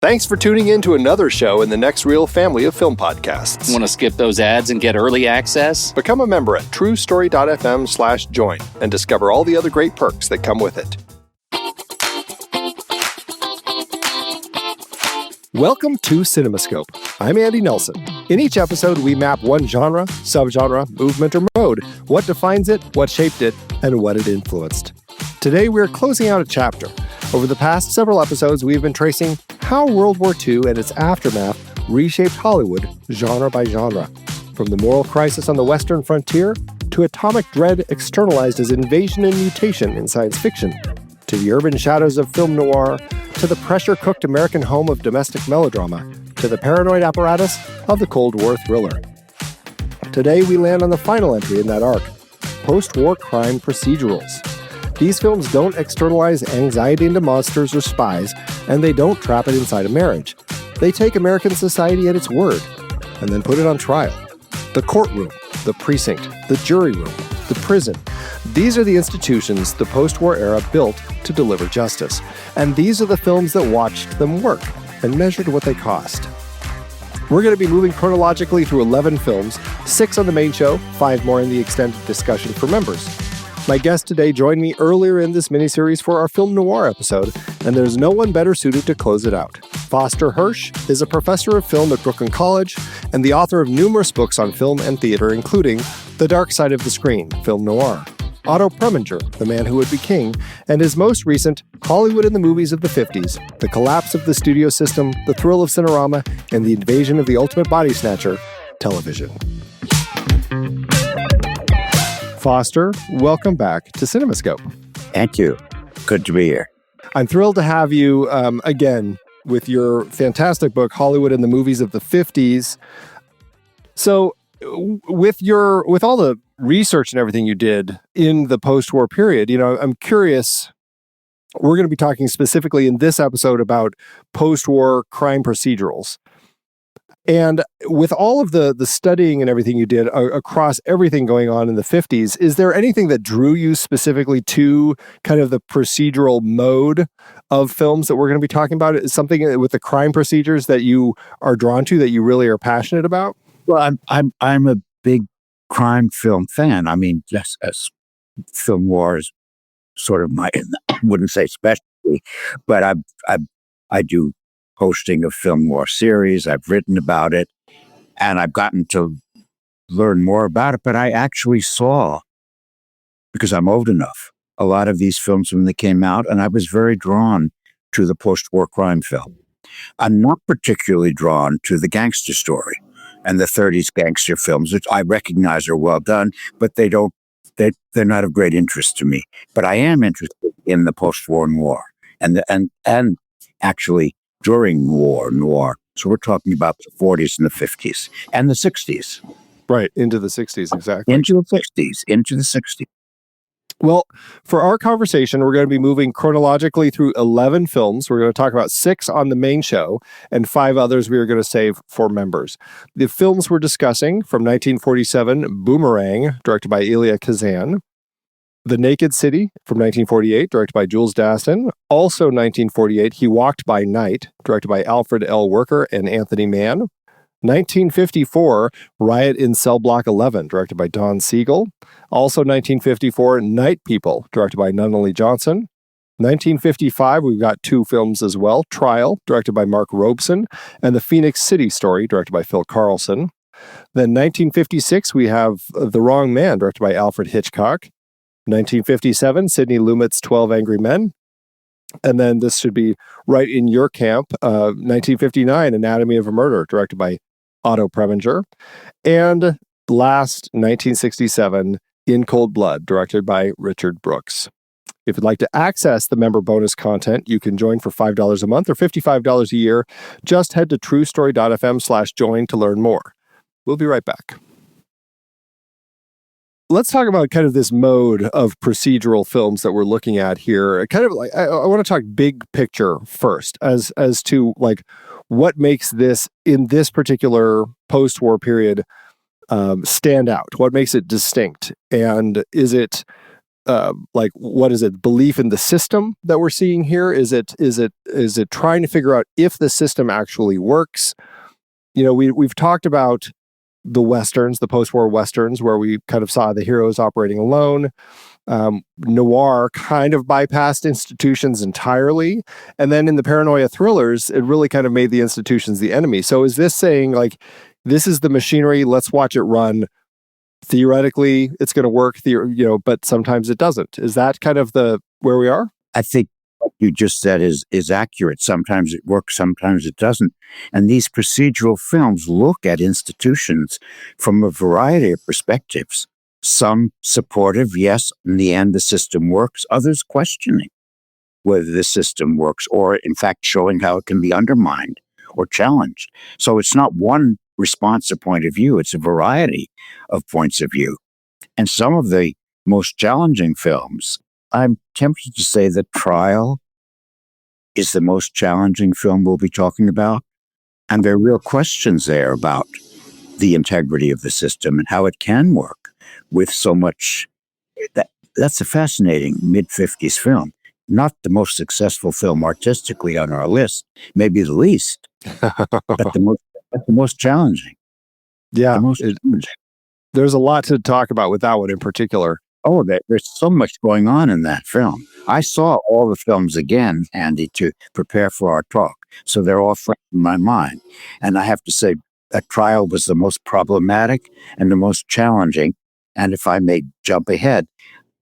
Thanks for tuning in to another show in the Next Reel family of film podcasts. Want to skip those ads and get early access? Become a member at TruStory.fm/join and discover all the other great perks that come with it. Welcome to CinemaScope. I'm Andy Nelson. In each episode, we map one genre, subgenre, movement, or mode, what defines it, what shaped it, and what it influenced. Today, we're closing out a chapter. Over the past several episodes, we've been tracing how World War II and its aftermath reshaped Hollywood genre by genre. From the moral crisis on the Western frontier, to atomic dread externalized as invasion and mutation in science fiction, to the urban shadows of film noir, to the pressure-cooked American home of domestic melodrama, to the paranoid apparatus of the Cold War thriller. Today, we land on the final entry in that arc, Postwar Crime Procedurals. These films don't externalize anxiety into monsters or spies, and they don't trap it inside a marriage. They take American society at its word, and then put it on trial. The courtroom, the precinct, the jury room, the prison. These are the institutions the post-war era built to deliver justice. And these are the films that watched them work and measured what they cost. We're going to be moving chronologically through 11 films, 6 on the main show, 5 more in the extended discussion for members. My guest today joined me earlier in this miniseries for our film noir episode, and there's no one better suited to close it out. Foster Hirsch is a professor of film at Brooklyn College and the author of numerous books on film and theater, including The Dark Side of the Screen, Film Noir, Otto Preminger, The Man Who Would Be King, and his most recent, Hollywood in the Movies of the 50s, The Collapse of the Studio System, The Thrill of Cinerama, and the Invasion of the Ultimate Body Snatcher, Television. Foster, welcome back to CinemaScope. Thank you. Good to be here. I'm thrilled to have you again with your fantastic book, Hollywood in the Movies of the 50s. So with all the research and everything you did in the post-war period, I'm curious, we're going to be talking specifically in this episode about post-war crime procedurals. And with all of the studying and everything you did across everything going on in the 50s, is there anything that drew you specifically to kind of the procedural mode of films that we're going to be talking about? Is something with the crime procedures that you are drawn to, that you really are passionate about? Well, I'm a big crime film fan. I mean, just as film noir is sort of my, I wouldn't say specialty, but I do hosting of film noir series. I've written about it, and I've gotten to learn more about it. But I actually saw, because I'm old enough, a lot of these films when they came out, and I was very drawn to the post-war crime film. I'm not particularly drawn to the gangster story and the 30s gangster films, which I recognize are well done, but they're not of great interest to me. But I am interested in the post-war noir and actually during war noir. So we're talking about the 40s and the 50s and the 60s. Right, into the 60s, exactly. Into the 60s. Well, for our conversation, we're going to be moving chronologically through 11 films. We're going to talk about 6 on the main show and 5 others we are going to save for members. The films we're discussing from 1947, Boomerang, directed by Elia Kazan. The Naked City from 1948, directed by Jules Dassin. Also 1948, He Walked by Night, directed by Alfred L. Worker and Anthony Mann. 1954, Riot in Cell Block 11, directed by Don Siegel. Also 1954, Night People, directed by Nunnally Johnson. 1955, we've got 2 films as well. Trial, directed by Mark Robeson, and The Phoenix City Story, directed by Phil Carlson. Then 1956, we have The Wrong Man, directed by Alfred Hitchcock. 1957, Sidney Lumet's 12 Angry Men. And then this should be right in your camp, 1959, Anatomy of a Murder, directed by Otto Preminger. And last, 1967, In Cold Blood, directed by Richard Brooks. If you'd like to access the member bonus content, you can join for $5 a month or $55 a year. Just head to TruStory.fm/join to learn more. We'll be right back. Let's talk about kind of this mode of procedural films that we're looking at here. Kind of like, I want to talk big picture first as to like what makes this in this particular post-war period stand out? What makes it distinct? And is it like, what is it? Belief in the system that we're seeing here? Is it trying to figure out if the system actually works? We've talked about the Westerns, the post-war Westerns, where we kind of saw the heroes operating alone. Noir kind of bypassed institutions entirely. And then in the paranoia thrillers, it really kind of made the institutions the enemy. So is this saying, like, this is the machinery, let's watch it run? Theoretically, it's going to work, but sometimes it doesn't. Is that kind of where we are? I think what you just said is accurate. Sometimes it works, sometimes it doesn't. And these procedural films look at institutions from a variety of perspectives. Some supportive, yes, in the end the system works. Others questioning whether the system works, or in fact showing how it can be undermined or challenged. So it's not one response or point of view, it's a variety of points of view. And some of the most challenging films, I'm tempted to say that Trial is the most challenging film we'll be talking about. And there are real questions there about the integrity of the system and how it can work with so much. That's a fascinating mid-50s film. Not the most successful film artistically on our list, maybe the least, but the most challenging. Yeah. Challenging. There's a lot to talk about with that one in particular. Oh, there's so much going on in that film. I saw all the films again, Andy, to prepare for our talk. So they're all fresh in my mind. And I have to say, that Trial was the most problematic and the most challenging. And if I may jump ahead,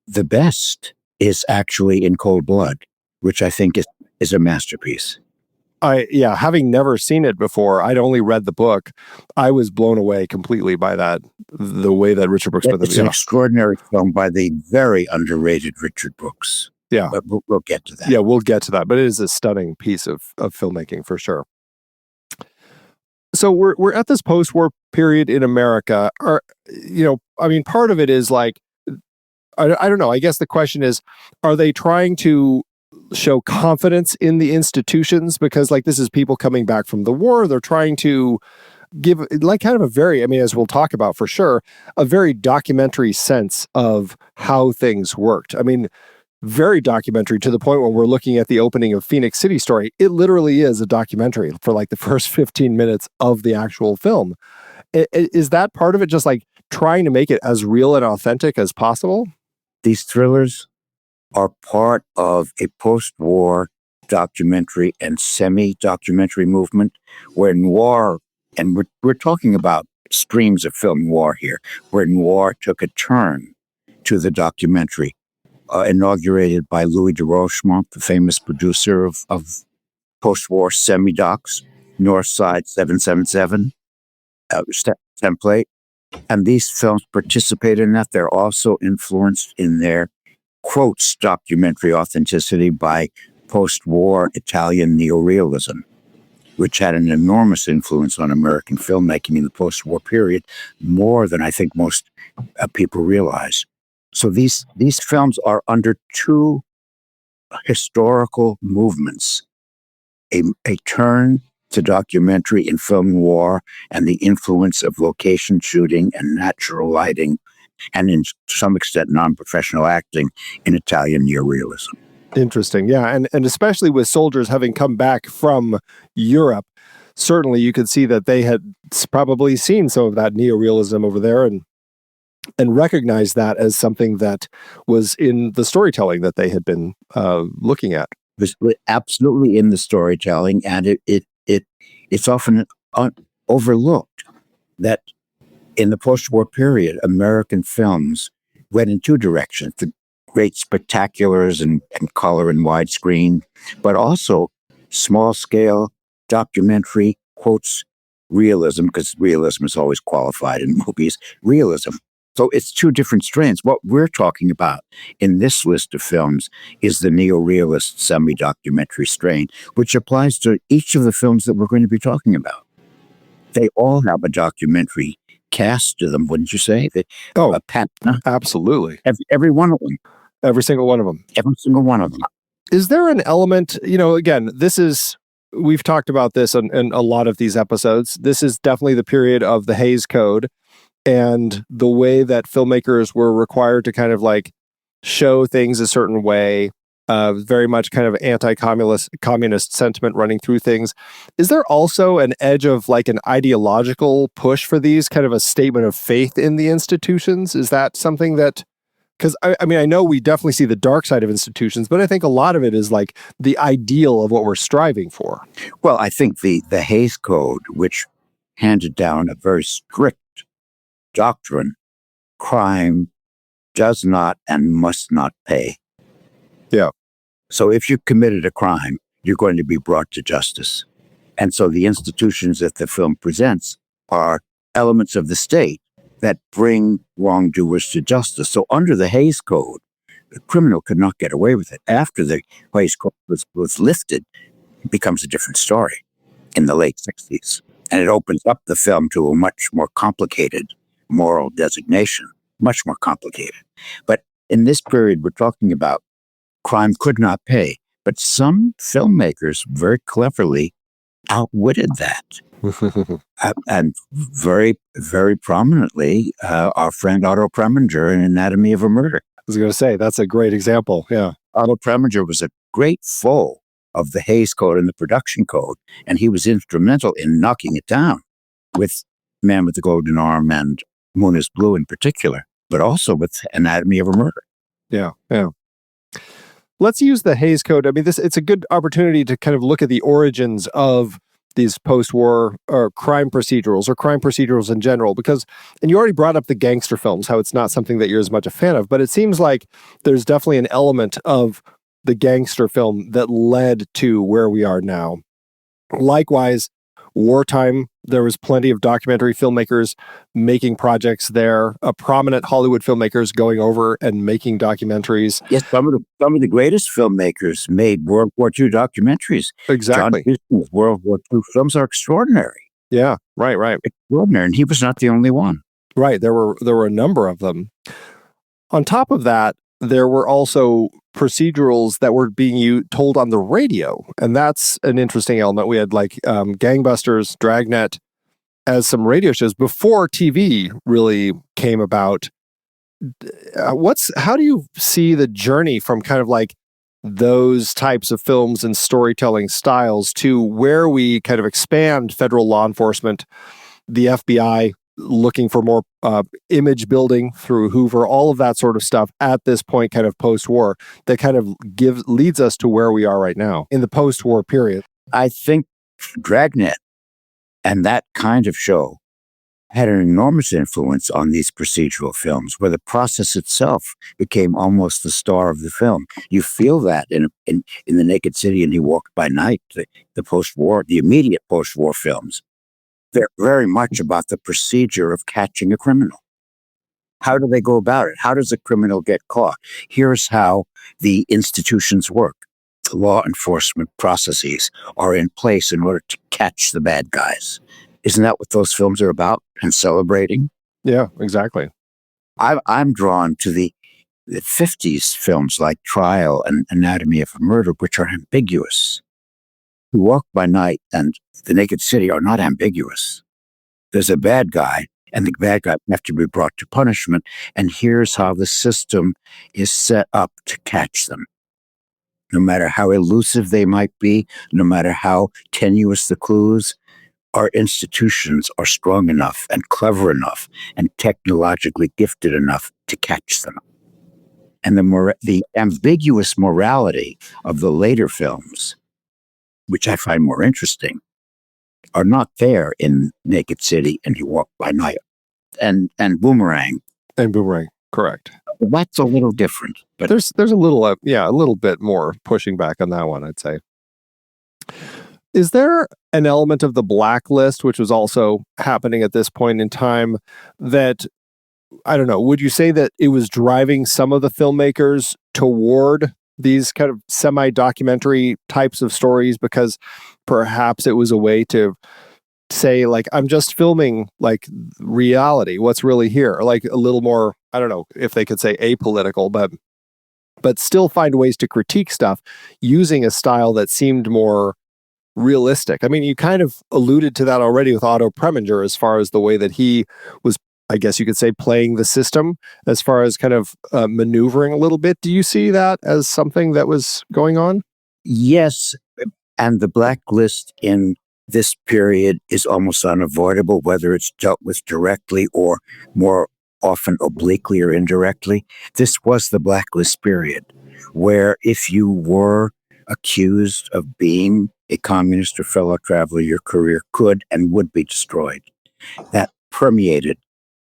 the best is actually In Cold Blood, which I think is a masterpiece. Having never seen it before, I'd only read the book. I was blown away completely by that, the way that Richard Brooks put it. It's an extraordinary film by the very underrated Richard Brooks. Yeah. But we'll get to that. Yeah, we'll get to that. But it is a stunning piece of filmmaking for sure. So we're at this post-war period in America. Part of it is like, I don't know. I guess the question is, are they trying to show confidence in the institutions? Because like, this is people coming back from the war. They're trying to give like kind of a very, as we'll talk about for sure, a very documentary sense of how things worked. Very documentary to the point where we're looking at the opening of Phoenix City Story. It literally is a documentary for like the first 15 minutes of the actual film. Is that part of it, just like trying to make it as real and authentic as possible? These thrillers are part of a post-war documentary and semi-documentary movement where noir, and we're talking about streams of film noir here, where noir took a turn to the documentary, inaugurated by Louis de Rochemont, the famous producer of post-war semi-docs, Northside 777 template. And these films participate in that. They're also influenced in their quotes documentary authenticity by post-war Italian neorealism, which had an enormous influence on American filmmaking in the post-war period, more than I think most people realize. So these films are under two historical movements, a turn to documentary in film noir and the influence of location shooting and natural lighting, and in some extent non-professional acting in Italian neorealism. Interesting. Yeah. And especially with soldiers having come back from Europe, certainly you could see that they had probably seen some of that neorealism over there and recognized that as something that was in the storytelling that they had been looking at. It was absolutely in the storytelling, and it's often overlooked that in the post-war period, American films went in two directions: the great spectaculars and color and widescreen, but also small-scale documentary, quotes, realism, because realism is always qualified in movies, realism. So it's two different strains. What we're talking about in this list of films is the neorealist semi-documentary strain, which applies to each of the films that we're going to be talking about. They all have a documentary cast to them, wouldn't you say? Absolutely. Every one of them. Every single one of them. Every single one of them. Is there an element, again, we've talked about this in a lot of these episodes. This is definitely the period of the Hays Code and the way that filmmakers were required to kind of like show things a certain way, very much kind of communist sentiment running through things. Is there also an edge of like an ideological push for these, kind of a statement of faith in the institutions? Is that something that, because I mean, I know we definitely see the dark side of institutions, but I think a lot of it is like the ideal of what we're striving for. Well, I think the Hays Code, which handed down a very strict doctrine, crime does not and must not pay. Yeah. So if you committed a crime, you're going to be brought to justice. And so the institutions that the film presents are elements of the state that bring wrongdoers to justice. So under the Hays Code, the criminal could not get away with it. After the Hays Code was lifted, it becomes a different story in the late 60s. And it opens up the film to a much more complicated moral designation, much more complicated. But in this period, we're talking about crime could not pay. But some filmmakers very cleverly outwitted that. And very, very prominently, our friend Otto Preminger in Anatomy of a Murder. I was going to say, that's a great example. Yeah. Otto Preminger was a great foe of the Hays Code and the Production Code, and he was instrumental in knocking it down with Man with the Golden Arm and Moon is Blue in particular, but also with Anatomy of a Murder. Yeah, yeah. Let's use the Hays Code. I mean, it's a good opportunity to kind of look at the origins of these post-war crime procedurals in general, because, and you already brought up the gangster films, how it's not something that you're as much a fan of, but it seems like there's definitely an element of the gangster film that led to where we are now. Likewise, wartime, there was plenty of documentary filmmakers making projects there, prominent Hollywood filmmakers going over and making documentaries. Yes, some of the greatest filmmakers made World War II documentaries. Exactly. John Huston's World War II films are extraordinary. Yeah, right. Extraordinary, and he was not the only one. Right, there were a number of them. On top of that, there were also procedurals that were being told on the radio, and that's an interesting element. We had like Gangbusters, Dragnet as some radio shows before TV really came about. How do you see the journey from kind of like those types of films and storytelling styles to where we kind of expand federal law enforcement, the FBI looking for more image building through Hoover, all of that sort of stuff at this point, kind of post-war, that kind of leads us to where we are right now in the post-war period? I think Dragnet and that kind of show had an enormous influence on these procedural films, where the process itself became almost the star of the film. You feel that in The Naked City and He Walked by Night, the post-war, the immediate post-war films. They're very much about the procedure of catching a criminal. How do they go about it? How does a criminal get caught? Here's how the institutions work. The law enforcement processes are in place in order to catch the bad guys. Isn't that what those films are about and celebrating? Yeah, exactly. I'm drawn to the 50s films like Trial and Anatomy of a Murder, which are ambiguous. Who Walk by Night and The Naked City are not ambiguous. There's a bad guy, and the bad guy have to be brought to punishment, and here's how the system is set up to catch them. No matter how elusive they might be, no matter how tenuous the clues, our institutions are strong enough and clever enough and technologically gifted enough to catch them. And the ambiguous morality of the later films, which I find more interesting, are not there in Naked City and He Walked by Night and Boomerang. And Boomerang, correct. That's a little different. But there's a little bit more pushing back on that one, I'd say. Is there an element of the blacklist, which was also happening at this point in time, that, I don't know, would you say that it was driving some of the filmmakers toward these kind of semi-documentary types of stories, because perhaps it was a way to say, like, I'm just filming like reality, what's really here, like a little more, I don't know if they could say apolitical, but still find ways to critique stuff using a style that seemed more realistic. I mean, you kind of alluded to that already with Otto Preminger, as far as the way that he was I guess you could say, playing the system as far as kind of maneuvering a little bit. Do you see that as something that was going on? Yes, and the blacklist in this period is almost unavoidable, whether it's dealt with directly or more often obliquely or indirectly. This was the blacklist period, where if you were accused of being a communist or fellow traveler, your career could and would be destroyed. That permeated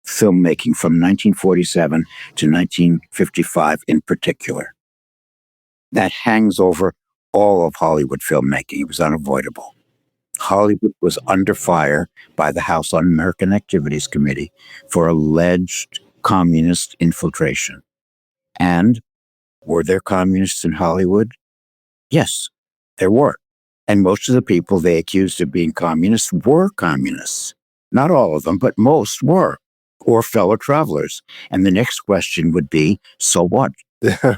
filmmaking from 1947 to 1955 in particular. That hangs over all of Hollywood filmmaking. It was unavoidable. Hollywood was under fire by the House Un-American Activities Committee for alleged communist infiltration. And were there communists in Hollywood? Yes, there were. And most of the people they accused of being communists were communists. Not all of them, but most were, or fellow travelers. And the next question would be, so what?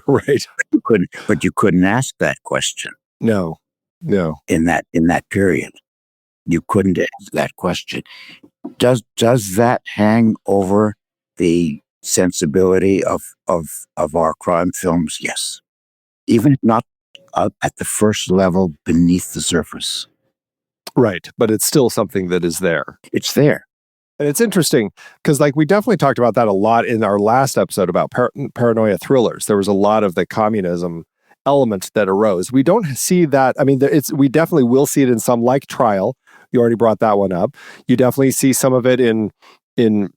Right. But you couldn't ask that question. No. In that period, you couldn't ask that question. Does that hang over the sensibility of our crime films? Yes, even if not at the first level beneath the surface. Right, but it's still something that is there. It's there. And it's interesting because, like, we definitely talked about that a lot in our last episode about paranoia thrillers. There was a lot of the communism element that arose. We don't see that. I mean, we definitely will see it in some, like Trial. You already brought that one up. You definitely see some of it in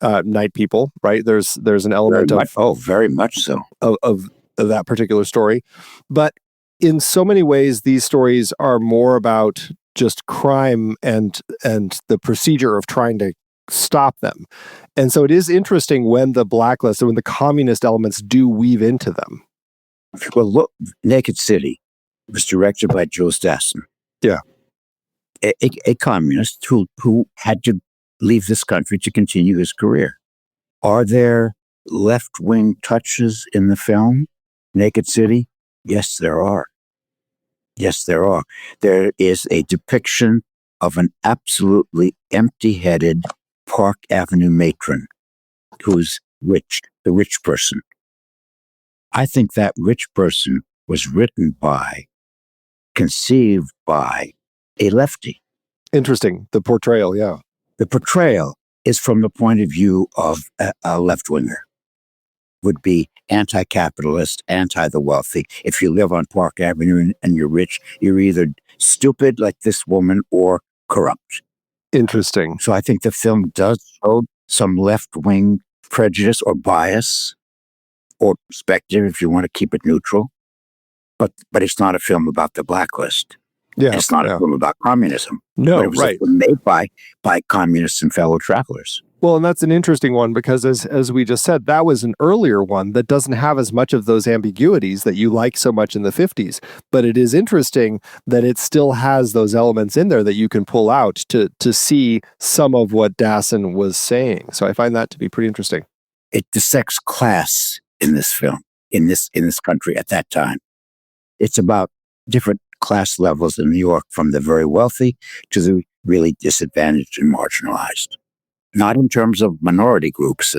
Night People, right? There's an element very much so of that particular story. But in so many ways, these stories are more about just crime and the procedure of trying to stop them. And so it is interesting when the blacklist and when the communist elements do weave into them. Well, look, Naked City was directed by Jules Dassin. Yeah. A communist who had to leave this country to continue his career. Are there left-wing touches in the film, Naked City? Yes, there are. Yes, there are. There is a depiction of an absolutely empty-headed Park Avenue matron who's rich, the rich person. I think that rich person was written by, conceived by a lefty. Interesting. The portrayal, yeah. The portrayal is from the point of view of a left-winger. Would be anti-capitalist, anti-the wealthy. If you live on Park Avenue and you're rich, you're either stupid like this woman or corrupt. Interesting. So I think the film does show some left-wing prejudice or bias or perspective, if you want to keep it neutral. But it's not a film about the blacklist. Yeah, it's not a film about communism. No, but it was right. a film made by communists and fellow travelers. Well, and that's an interesting one because as we just said, that was an earlier one that doesn't have as much of those ambiguities that you like so much in the 50s. But it is interesting that it still has those elements in there that you can pull out to see some of what Dassin was saying. So I find that to be pretty interesting. It dissects class in this film, in this country at that time. It's about different class levels in New York, from the very wealthy to the really disadvantaged and marginalized. Not in terms of minority groups,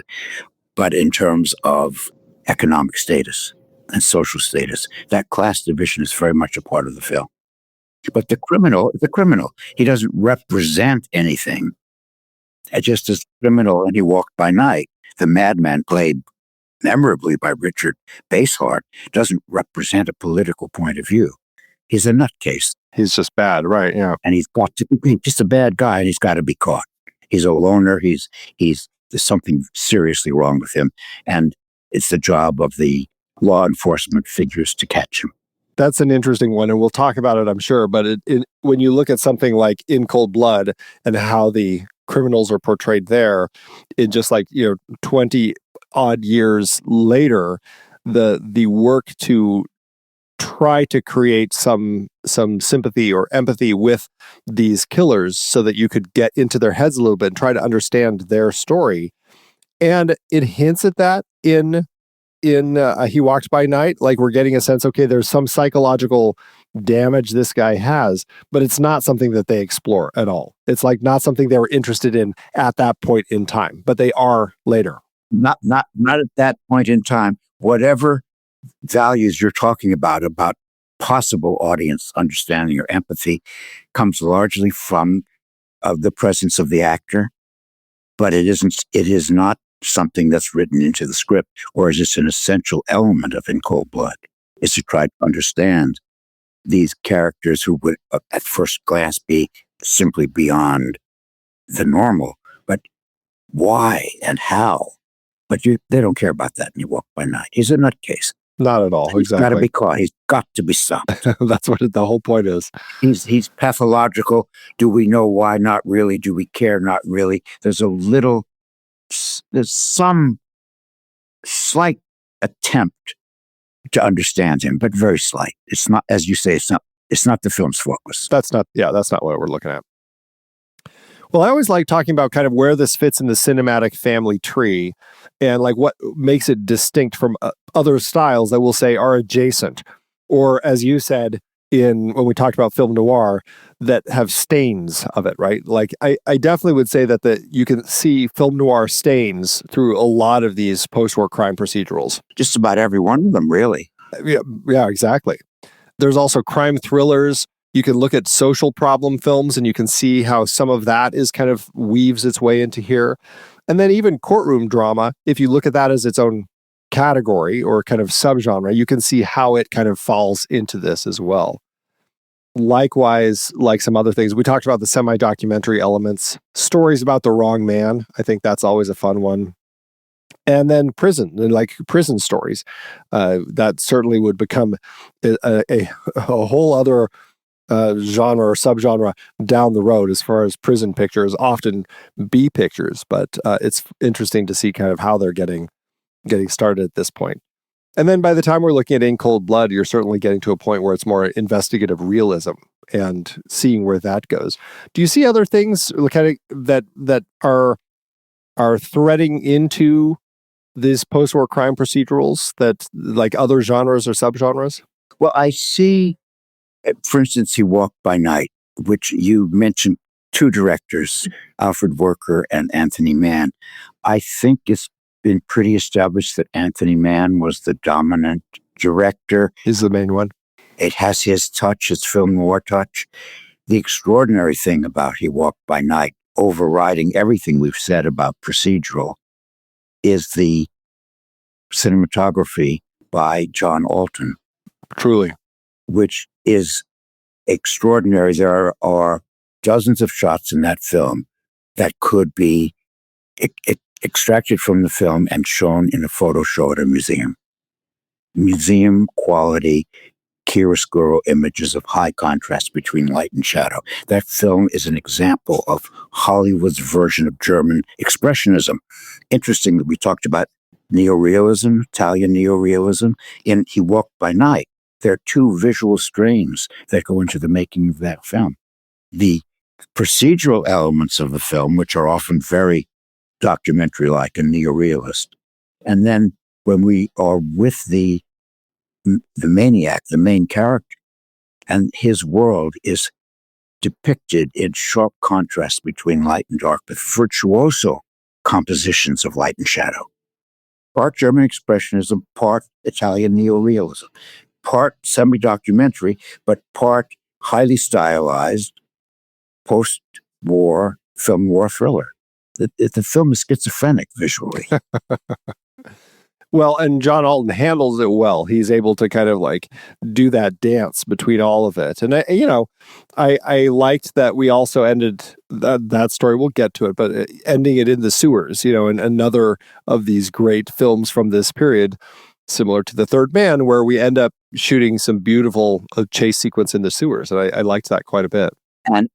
but in terms of economic status and social status. That class division is very much a part of the film. But the criminal is a criminal. He doesn't represent anything. Just as criminal, and he walked by night. The madman, played memorably by Richard Basehart, doesn't represent a political point of view. He's a nutcase. He's just bad, right? Yeah. And he's just a bad guy, and he's got to be caught. He's a loner. There's something seriously wrong with him. And it's the job of the law enforcement figures to catch him. That's an interesting one, and we'll talk about it, I'm sure. But when you look at something like In Cold Blood and how the criminals are portrayed there, in just 20 odd years later, the work to try to create some sympathy or empathy with these killers so that you could get into their heads a little bit and try to understand their story. And it hints at that in He Walked by Night. Like, we're getting a sense, okay, there's some psychological damage this guy has, but it's not something that they explore at all. It's like not something they were interested in at that point in time, but they are later. Not at that point in time. Whatever values you're talking about possible audience understanding or empathy comes largely from the presence of the actor, but it is not something that's written into the script, or is this an essential element of In Cold Blood, is to try to understand these characters who would at first glance be simply beyond the normal, but why and how? But they don't care about that in You Walk by Night. He's a nutcase. Not at all. He's got to be caught. He's got to be stopped. That's what the whole point is. He's pathological. Do we know why? Not really. Do we care? Not really. There's some slight attempt to understand him, but very slight. It's not, as you say, it's not the film's focus. That's not what we're looking at. Well, I always like talking about kind of where this fits in the cinematic family tree and like what makes it distinct from other styles that we'll say are adjacent, or as you said when we talked about film noir, that have stains of it, right? Like I definitely would say that you can see film noir stains through a lot of these post-war crime procedurals. Just about every one of them, really. Yeah, exactly. There's also crime thrillers. You can look at social problem films and you can see how some of that is kind of weaves its way into here. And then even courtroom drama, if you look at that as its own category or kind of subgenre, you can see how it kind of falls into this as well. Likewise, like some other things, we talked about the semi-documentary elements, stories about the wrong man. I think that's always a fun one. And then prison stories. That certainly would become a whole other genre or subgenre down the road as far as prison pictures, often B pictures, but it's interesting to see kind of how they're getting started at this point. And then by the time we're looking at In Cold Blood, you're certainly getting to a point where it's more investigative realism and seeing where that goes. Do you see other things kind of that are threading into these post-war crime procedurals that like other genres or subgenres? Well, I see, for instance, You Walk by Night, which you mentioned two directors, Alfred Werker and Anthony Mann. I think it's been pretty established that Anthony Mann was the dominant director. He's the main one. It has his touch, his film noir touch. The extraordinary thing about He Walked by Night, overriding everything we've said about procedural, is the cinematography by John Alton. Truly. Which is extraordinary. There are dozens of shots in that film that could be extracted from the film and shown in a photo show at a museum. Museum quality chiaroscuro images of high contrast between light and shadow. That film is an example of Hollywood's version of German expressionism. Interesting that we talked about neorealism, Italian neorealism, in He Walked by Night. There are two visual streams that go into the making of that film. The procedural elements of the film, which are often very documentary-like and neorealist. And then when we are with the maniac, the main character, and his world is depicted in sharp contrast between light and dark, with virtuoso compositions of light and shadow. Part German expressionism, part Italian neorealism, part semi-documentary, but part highly stylized post-war film noir thriller. The film is schizophrenic visually. Well, and John Alton handles it well. He's able to kind of like do that dance between all of it. And, I liked that we also ended that story. We'll get to it, but ending it in the sewers, and another of these great films from this period, similar to The Third Man, where we end up shooting some beautiful chase sequence in the sewers. And I liked that quite a bit. And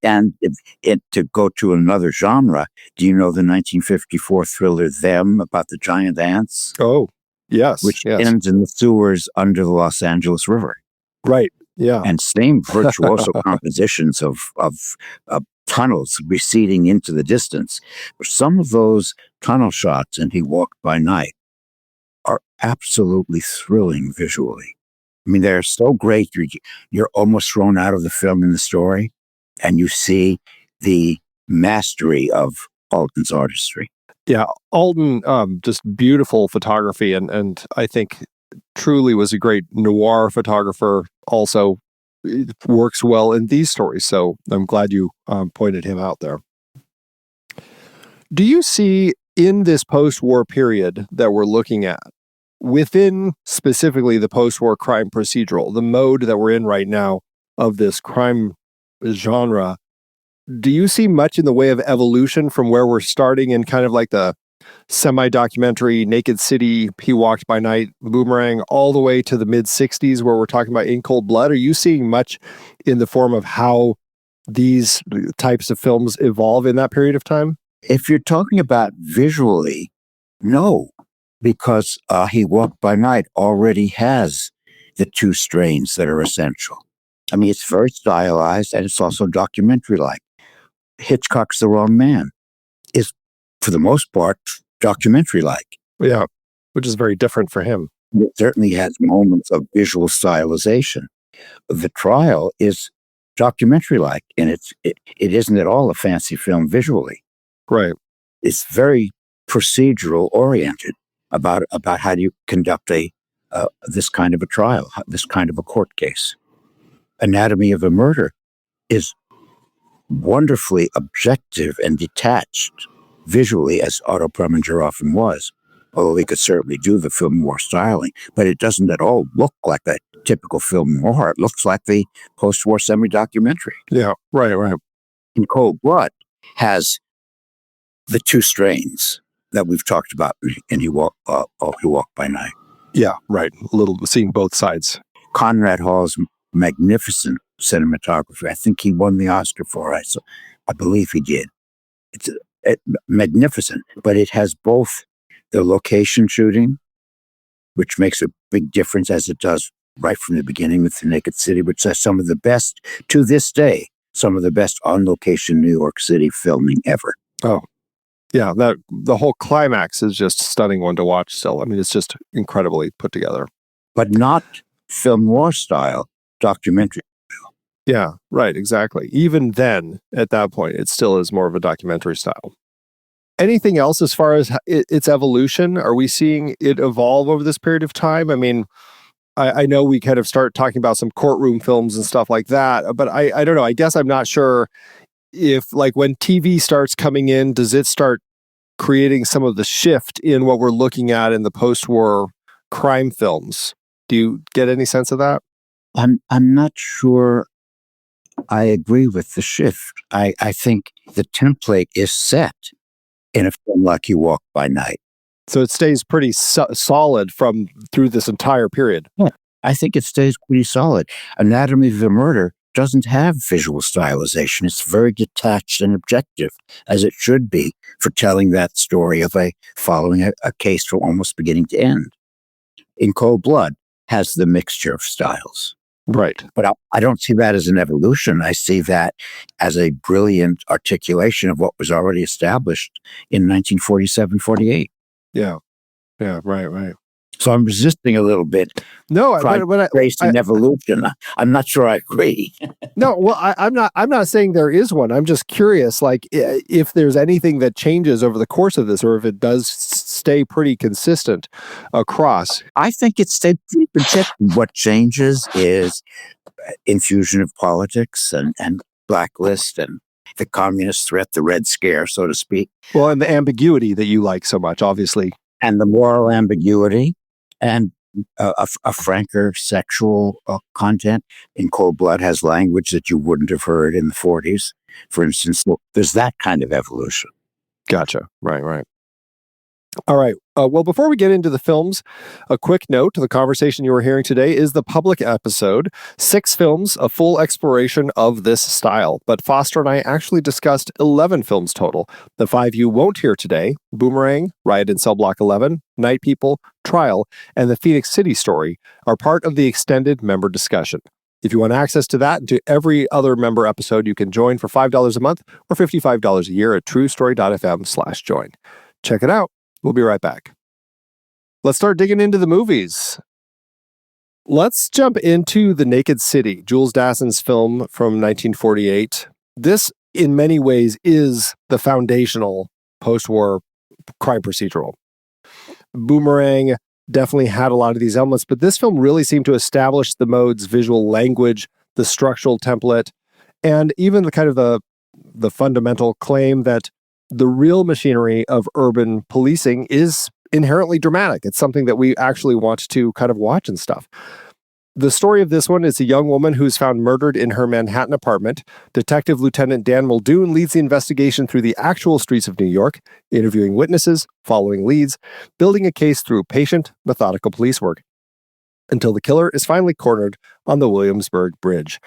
to go to another genre, do you know the 1954 thriller Them, about the giant ants? Oh, yes. Which yes. ends in the sewers under the Los Angeles River. Right, yeah. And same virtuoso compositions of tunnels receding into the distance. Some of those tunnel shots in He Walked by Night are absolutely thrilling visually. I mean, they're so great. You're almost thrown out of the film and the story, and you see the mastery of Alden's artistry. Yeah, Alden, just beautiful photography, and I think truly was a great noir photographer. Also, it works well in these stories. So I'm glad you pointed him out there. Do you see in this post-war period that we're looking at, within specifically the post-war crime procedural, the mode that we're in right now of this crime genre, do you see much in the way of evolution from where we're starting in kind of like the semi-documentary Naked City, He Walked by Night, Boomerang, all the way to the mid-60s where we're talking about In Cold Blood? Are you seeing much in the form of how these types of films evolve in that period of time? If you're talking about visually, no, because He Walked by Night already has the two strains that are essential. I mean, it's very stylized and it's also documentary-like. Hitchcock's The Wrong Man is, for the most part, documentary-like. Yeah, which is very different for him. It certainly has moments of visual stylization. The Trial is documentary-like, and it isn't at all a fancy film visually. Right. It's very procedural-oriented about how do you conduct this kind of a trial, this kind of a court case. Anatomy of a Murder is wonderfully objective and detached visually, as Otto Preminger often was, although he could certainly do the film noir styling, but it doesn't at all look like a typical film noir. It looks like the post-war semi-documentary. Yeah, right. In Cold Blood has the two strains that we've talked about in He Walked by Night. Yeah, right. A little seeing both sides. Conrad Hall's magnificent cinematography. I think he won the Oscar for it. So I believe he did. It's magnificent, but it has both the location shooting, which makes a big difference as it does right from the beginning with The Naked City, which has some of the best, to this day, some of the best on-location New York City filming ever. Oh, yeah. The whole climax is just a stunning one to watch still. I mean, it's just incredibly put together. But not film noir style documentary. Yeah, right, exactly. Even then, at that point, it still is more of a documentary style. Anything else as far as its evolution? Are we seeing it evolve over this period of time? I mean, I know we kind of start talking about some courtroom films and stuff like that, but I don't know. I guess I'm not sure if, like, when TV starts coming in, does it start creating some of the shift in what we're looking at in the post-war crime films? Do you get any sense of that? I'm not sure I agree with the shift. I think the template is set in a film like He Walked by Night. So it stays pretty solid through this entire period. Yeah, I think it stays pretty solid. Anatomy of a Murder doesn't have visual stylization. It's very detached and objective, as it should be for telling that story of following a case from almost beginning to end. In Cold Blood has the mixture of styles. Right. But I don't see that as an evolution. I see that as a brilliant articulation of what was already established in 1947-48. Yeah, right. So I'm resisting a little bit. No, Tracing evolution. I'm not sure I agree. No, well, I'm not saying there is one. I'm just curious, like, if there's anything that changes over the course of this, or if it does stay pretty consistent across. I think it stayed pretty consistent. What changes is infusion of politics and blacklist and the communist threat, the Red Scare, so to speak. Well, and the ambiguity that you like so much, obviously. And the moral ambiguity and a franker sexual content. In Cold Blood has language that you wouldn't have heard in the 40s. For instance, there's that kind of evolution. Gotcha. Right. All right. Well, before we get into the films, a quick note: the conversation you are hearing today is the public episode. 6 films, a full exploration of this style. But Foster and I actually discussed 11 films total. The 5 you won't hear today: Boomerang, Riot in Cell Block 11, Night People, Trial, and the Phoenix City Story, are part of the extended member discussion. If you want access to that and to every other member episode, you can join for $5 a month or $55 a year at TruStory.fm/join. Check it out. We'll be right back. Let's start digging into the movies. Let's jump into The Naked City, Jules Dassin's film from 1948. This, in many ways, is the foundational post-war crime procedural. Boomerang definitely had a lot of these elements, but this film really seemed to establish the mode's visual language, the structural template, and even the kind of the fundamental claim that the real machinery of urban policing is inherently dramatic. It's something that we actually want to kind of watch and stuff. The story of this one is a young woman who's found murdered in her Manhattan apartment. Detective Lieutenant Dan Muldoon leads the investigation through the actual streets of New York, interviewing witnesses, following leads, building a case through patient, methodical police work, until the killer is finally cornered on the Williamsburg Bridge.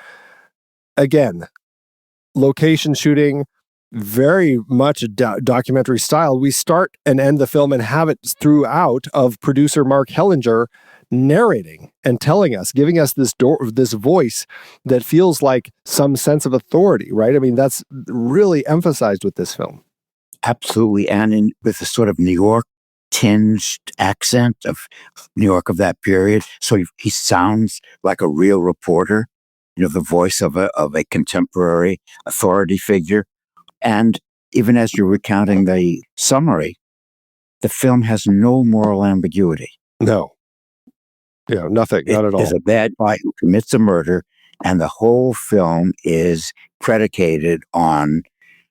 Again, location shooting, very much documentary style. We start and end the film and have it throughout of producer Mark Hellinger narrating and telling us, giving us this voice that feels like some sense of authority, right? I mean, that's really emphasized with this film. Absolutely. And with a sort of New York tinged accent of New York of that period. So he sounds like a real reporter, the voice of a contemporary authority figure. And even as you're recounting the summary, the film has no moral ambiguity. No. Yeah, nothing, not at all. It's a bad guy who commits a murder, and the whole film is predicated on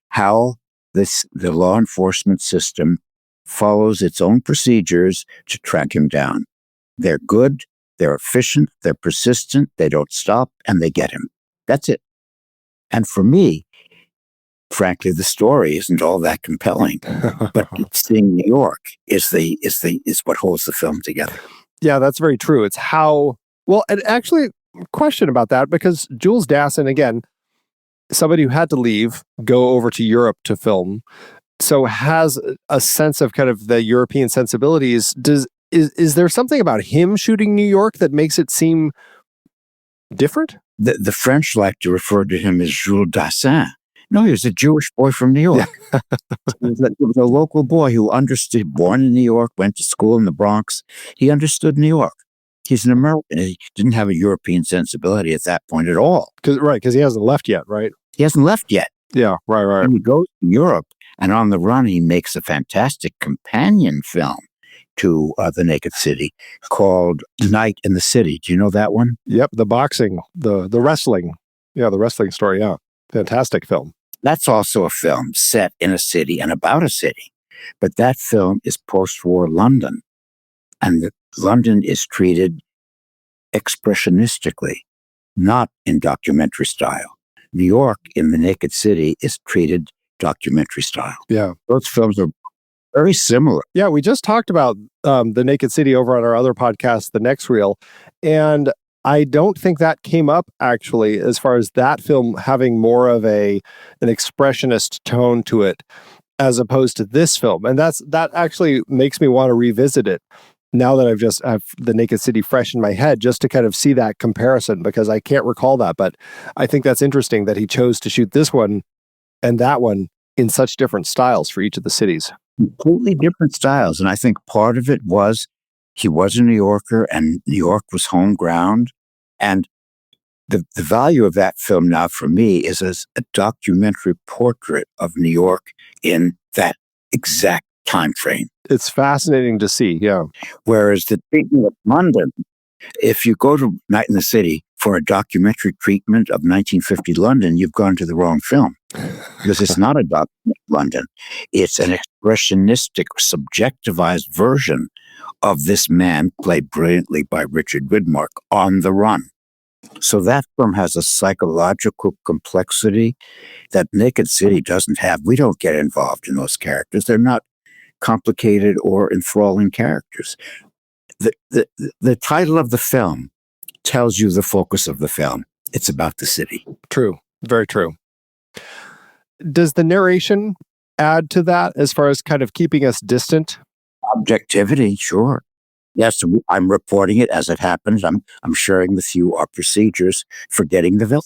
how the law enforcement system follows its own procedures to track him down. They're good, they're efficient, they're persistent, they don't stop, and they get him. That's it. And for me, frankly, the story isn't all that compelling, but seeing New York is what holds the film together. Yeah, that's very true. It's how, well, and actually, question about that, because Jules Dassin, again, somebody who had to leave, go over to Europe to film, so has a sense of kind of the European sensibilities. Is there something about him shooting New York that makes it seem different? The French like to refer to him as Jules Dassin. No, he was a Jewish boy from New York. Yeah. He was a local boy who understood, born in New York, went to school in the Bronx. He understood New York. He's an American. He didn't have a European sensibility at that point at all. Because he hasn't left yet, right? He hasn't left yet. Yeah, right. And he goes to Europe, and on the run, he makes a fantastic companion film to The Naked City called Night in the City. Do you know that one? Yep, the boxing, the wrestling. Yeah, the wrestling story, yeah. Fantastic film. That's also a film set in a city and about a city. But that film is post-war London. And London is treated expressionistically, not in documentary style. New York in The Naked City is treated documentary style. Yeah. Those films are very similar. Yeah, we just talked about The Naked City over on our other podcast, The Next Reel. And I don't think that came up, actually, as far as that film having more of an expressionist tone to it, as opposed to this film. And that actually makes me want to revisit it now that I've The Naked City fresh in my head, just to kind of see that comparison, because I can't recall that. But I think that's interesting that he chose to shoot this one and that one in such different styles for each of the cities. Completely different styles. And I think part of it was he was a New Yorker and New York was home ground. And the value of that film now for me is as a documentary portrait of New York in that exact time frame. It's fascinating to see, yeah. Whereas the treatment of London, if you go to Night in the City for a documentary treatment of 1950 London, you've gone to the wrong film. Because it's not a documentary London. It's an expressionistic, subjectivized version of this man, played brilliantly by Richard Widmark, on the run. So that film has a psychological complexity that Naked City doesn't have. We don't get involved in those characters. They're not complicated or enthralling characters. The title of the film tells you the focus of the film. It's about the city. True. Very true. Does the narration add to that as far as kind of keeping us distant? Objectivity, sure. Yes, I'm reporting it as it happens. I'm sharing with you our procedures for getting the villain.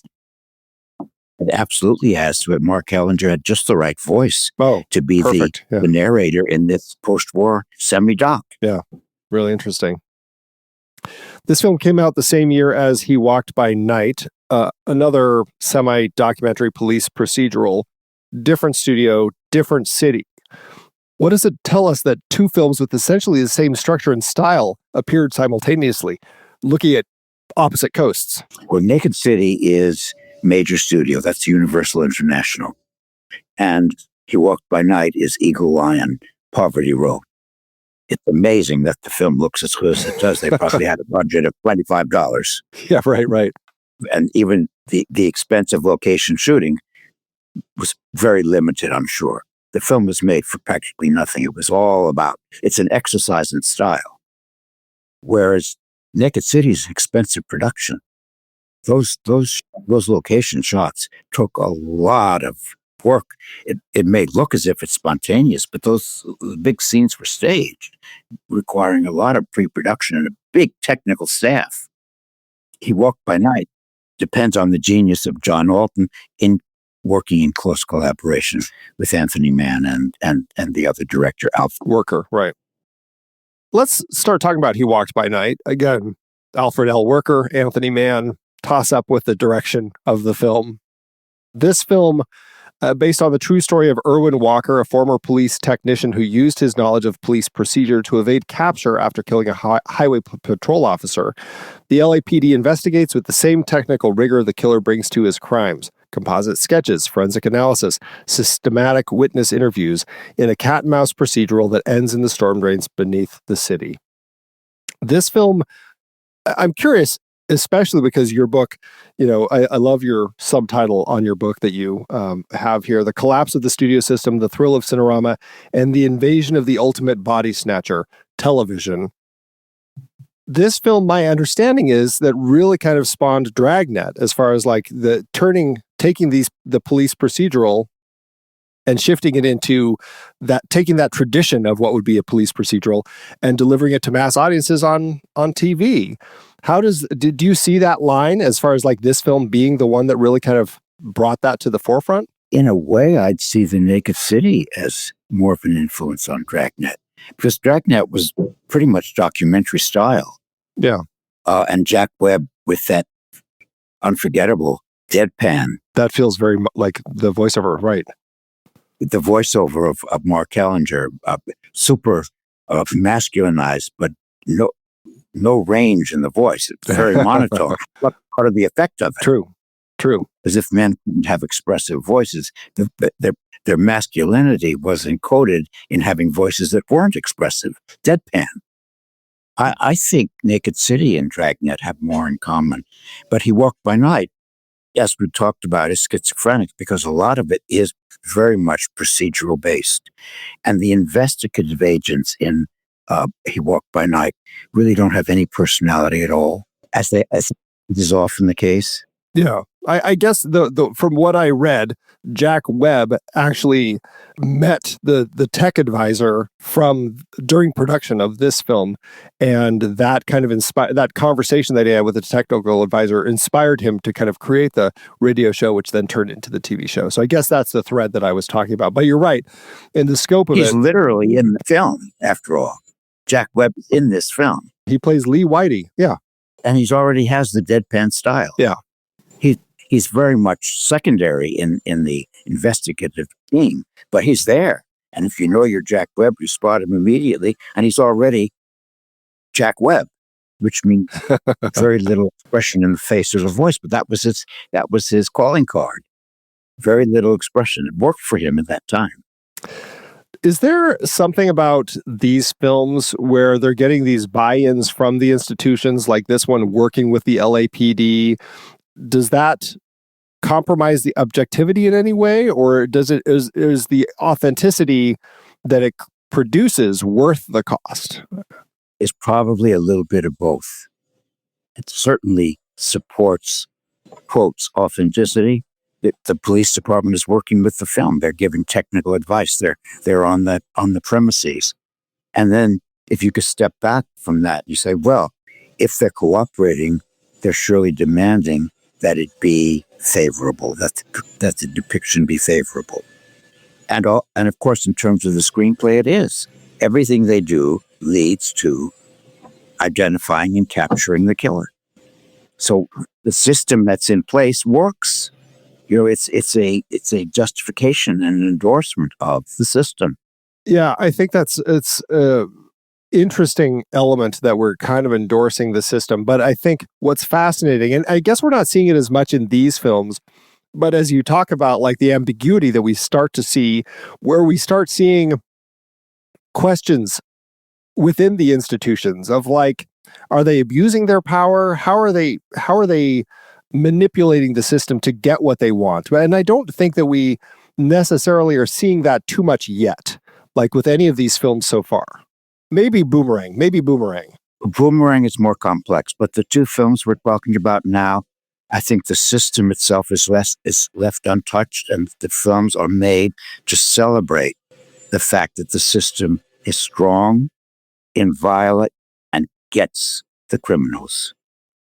It absolutely adds to it. Mark Hellinger had just the right voice to be the narrator in this post-war semi-doc. Yeah, really interesting. This film came out the same year as He Walked by Night, another semi-documentary police procedural, different studio, different city. What does it tell us that two films with essentially the same structure and style appeared simultaneously, looking at opposite coasts? Well, Naked City is major studio. That's Universal International. And He Walked by Night is Eagle Lion, Poverty Row. It's amazing that the film looks as good as it does. They probably had a budget of $25. Yeah, right. And even the expensive location shooting was very limited, I'm sure. The film was made for practically nothing. It was all about, it's an exercise in style. Whereas Naked City is expensive production. Those location shots took a lot of work. It may look as if it's spontaneous, but those big scenes were staged, requiring a lot of pre-production and a big technical staff. He Walked by Night depends on the genius of John Alton in working in close collaboration with Anthony Mann and the other director, Alfred Worker, right. Let's start talking about He Walked by Night. Again, Alfred L. Worker, Anthony Mann, toss up with the direction of the film. This film, based on the true story of Erwin Walker, a former police technician who used his knowledge of police procedure to evade capture after killing a highway patrol officer. The LAPD investigates with the same technical rigor the killer brings to his crimes. Composite sketches, forensic analysis, systematic witness interviews in a cat-and-mouse procedural that ends in the storm drains beneath the city. This film, I'm curious, especially because your book, I love your subtitle on your book that you have here, The Collapse of the Studio System, The Thrill of Cinerama, and the Invasion of the Ultimate Body Snatcher, Television. This film, my understanding is that really kind of spawned Dragnet as far as like taking the police procedural and shifting it into that, taking that tradition of what would be a police procedural and delivering it to mass audiences on TV. Did you see that line as far as like this film being the one that really kind of brought that to the forefront? In a way, I'd see The Naked City as more of an influence on Dragnet, because Dragnet was pretty much documentary style. Yeah. And Jack Webb with that unforgettable deadpan. That feels very like the voiceover, right? The voiceover of Mark Hellinger, super masculinized, but no range in the voice. It's very monotone. What part of the effect of it? True. As if men couldn't have expressive voices. Their masculinity was encoded in having voices that weren't expressive. Deadpan. I think Naked City and Dragnet have more in common. But He Walked by Night, as we talked about, is schizophrenic because a lot of it is very much procedural based. And the investigative agents in He Walked by Night really don't have any personality at all, as is often the case. Yeah. I guess from what I read, Jack Webb actually met the tech advisor during production of this film, and that kind of that conversation that he had with the technical advisor inspired him to kind of create the radio show, which then turned into the TV show. So I guess that's the thread that I was talking about. But you're right, in the scope of He's literally in the film, after all. Jack Webb is in this film. He plays Lee Whitey. Yeah. And he's already has the deadpan style. Yeah. He's very much secondary in the investigative team, but he's there. And if you know you're Jack Webb, you spot him immediately, and he's already Jack Webb, which means very little expression in the face or the voice. But that was his calling card. Very little expression. It worked for him at that time. Is there something about these films where they're getting these buy-ins from the institutions, like this one working with the LAPD? Does that compromise the objectivity in any way, or is the authenticity that it produces worth the cost? It's probably a little bit of both. It certainly supports, quotes, authenticity. The police department is working with the film. They're giving technical advice. They're on the premises. And then if you could step back from that, you say, well, if they're cooperating, they're surely demanding that it be favorable, that the depiction be favorable. And of course, in terms of the screenplay, it is. Everything they do leads to identifying and capturing the killer. So the system that's in place works. It's a justification and an endorsement of the system. Yeah, I think it's a interesting element that we're kind of endorsing the system. But I think what's fascinating, and I guess we're not seeing it as much in these films, but as you talk about like the ambiguity that we start to see, where we start seeing questions within the institutions of like, are they abusing their power? How are they manipulating the system to get what they want? And I don't think that we necessarily are seeing that too much yet, like with any of these films so far. Maybe Boomerang. Boomerang is more complex, but the two films we're talking about now, I think the system itself is left untouched, and the films are made to celebrate the fact that the system is strong, inviolate, and gets the criminals.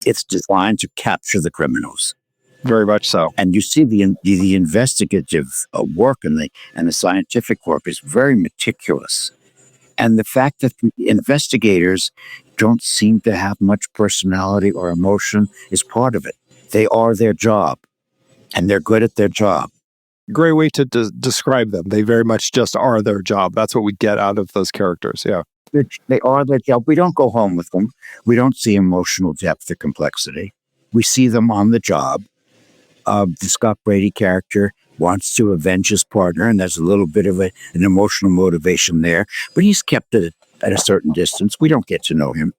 It's designed to capture the criminals. Very much so. And you see the investigative work and the scientific work is very meticulous. And the fact that the investigators don't seem to have much personality or emotion is part of it. They are their job, and they're good at their job. Great way to describe them. They very much just are their job. That's what we get out of those characters. Yeah. They are their job. We don't go home with them. We don't see emotional depth or complexity. We see them on the job. The Scott Brady character wants to avenge his partner, and there's a little bit of an emotional motivation there, but he's kept at a certain distance. We don't get to know him.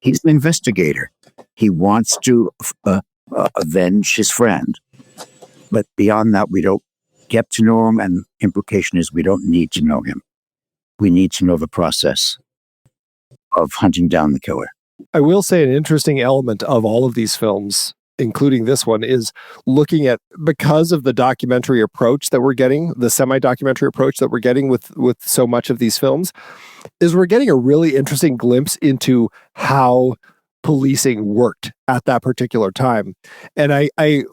He's an investigator. He wants to avenge his friend. But beyond that, we don't get to know him, and implication is we don't need to know him. We need to know the process of hunting down the killer. I will say an interesting element of all of these films, including this one, is looking at, because of the documentary approach that we're getting, the semi-documentary approach that we're getting with so much of these films, is we're getting a really interesting glimpse into how policing worked at that particular time. And I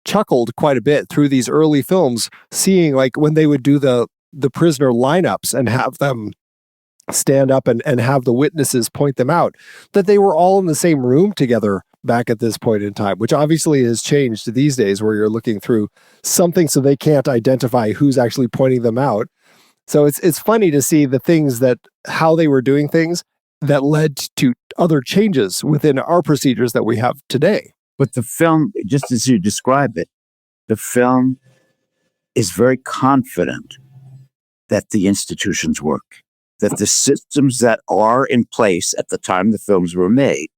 chuckled quite a bit through these early films, seeing like when they would do the prisoner lineups and have them stand up and have the witnesses point them out, that they were all in the same room together back at this point in time, which obviously has changed these days, where you're looking through something so they can't identify who's actually pointing them out. So it's funny to see the things how they were doing things that led to other changes within our procedures that we have today. But the film, just as you describe it, the film is very confident that the institutions work, that the systems that are in place at the time the films were made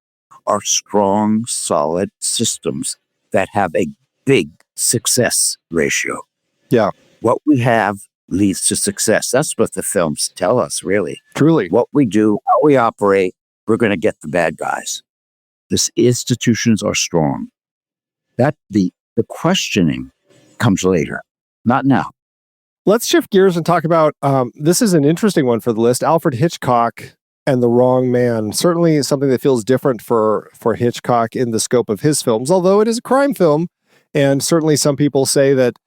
are strong, solid systems that have a big success ratio. Yeah. What we have leads to success. That's what the films tell us, really. Truly. What we do, how we operate, we're going to get the bad guys. The institutions are strong. That the questioning comes later, not now. Let's shift gears and talk about, this is an interesting one for the list, Alfred Hitchcock and The Wrong Man. Certainly something that feels different for Hitchcock in the scope of his films, although it is a crime film. And certainly some people say that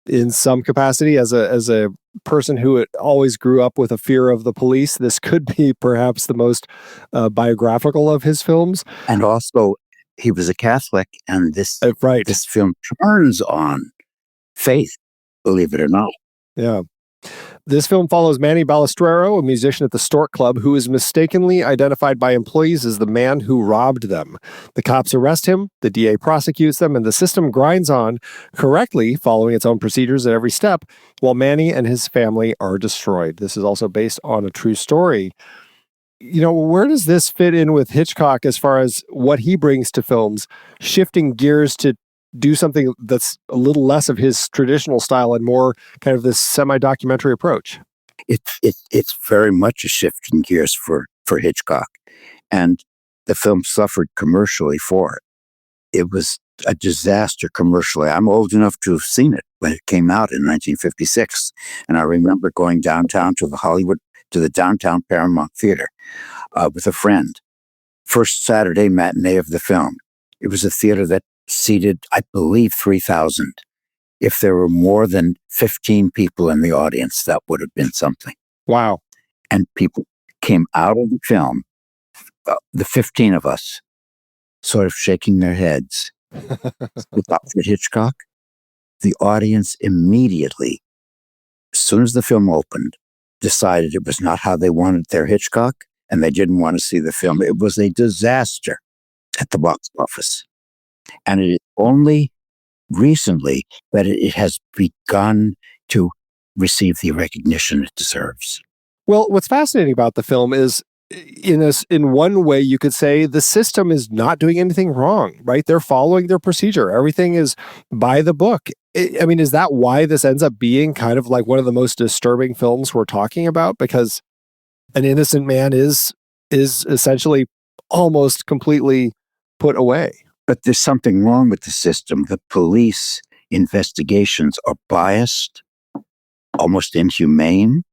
in some capacity, as a person who always grew up with a fear of the police, this could be perhaps the most biographical of his films. And also, he was a Catholic, and this film turns on faith, believe it or not. Yeah. This film follows Manny Balistrero, a musician at the Stork Club, who is mistakenly identified by employees as the man who robbed them. The cops arrest him, the DA prosecutes them, and the system grinds on, correctly following its own procedures at every step, while Manny and his family are destroyed. This is also based on a true story. You know, where does this fit in with Hitchcock as far as what he brings to films, shifting gears to do something that's a little less of his traditional style and more kind of this semi-documentary approach? It's very much a shift in gears for Hitchcock, and the film suffered commercially for it. It was a disaster commercially. I'm old enough to have seen it when it came out in 1956, and I remember going downtown to the downtown Paramount Theater with a friend. First Saturday matinee of the film. It was a theater that seated, I believe, 3,000. If there were more than 15 people in the audience, that would have been something. Wow. And people came out of the film the 15 of us sort of shaking their heads with Alfred Hitchcock. The audience immediately, as soon as the film opened, decided it was not how they wanted their Hitchcock, and they didn't want to see the film. It was a disaster at the box office. And it is only recently that it has begun to receive the recognition it deserves. Well, what's fascinating about the film is, in one way, you could say the system is not doing anything wrong, right? They're following their procedure. Everything is by the book. I mean, is that why this ends up being kind of like one of the most disturbing films we're talking about? Because an innocent man is essentially almost completely put away. But there's something wrong with the system. The police investigations are biased, almost inhumane.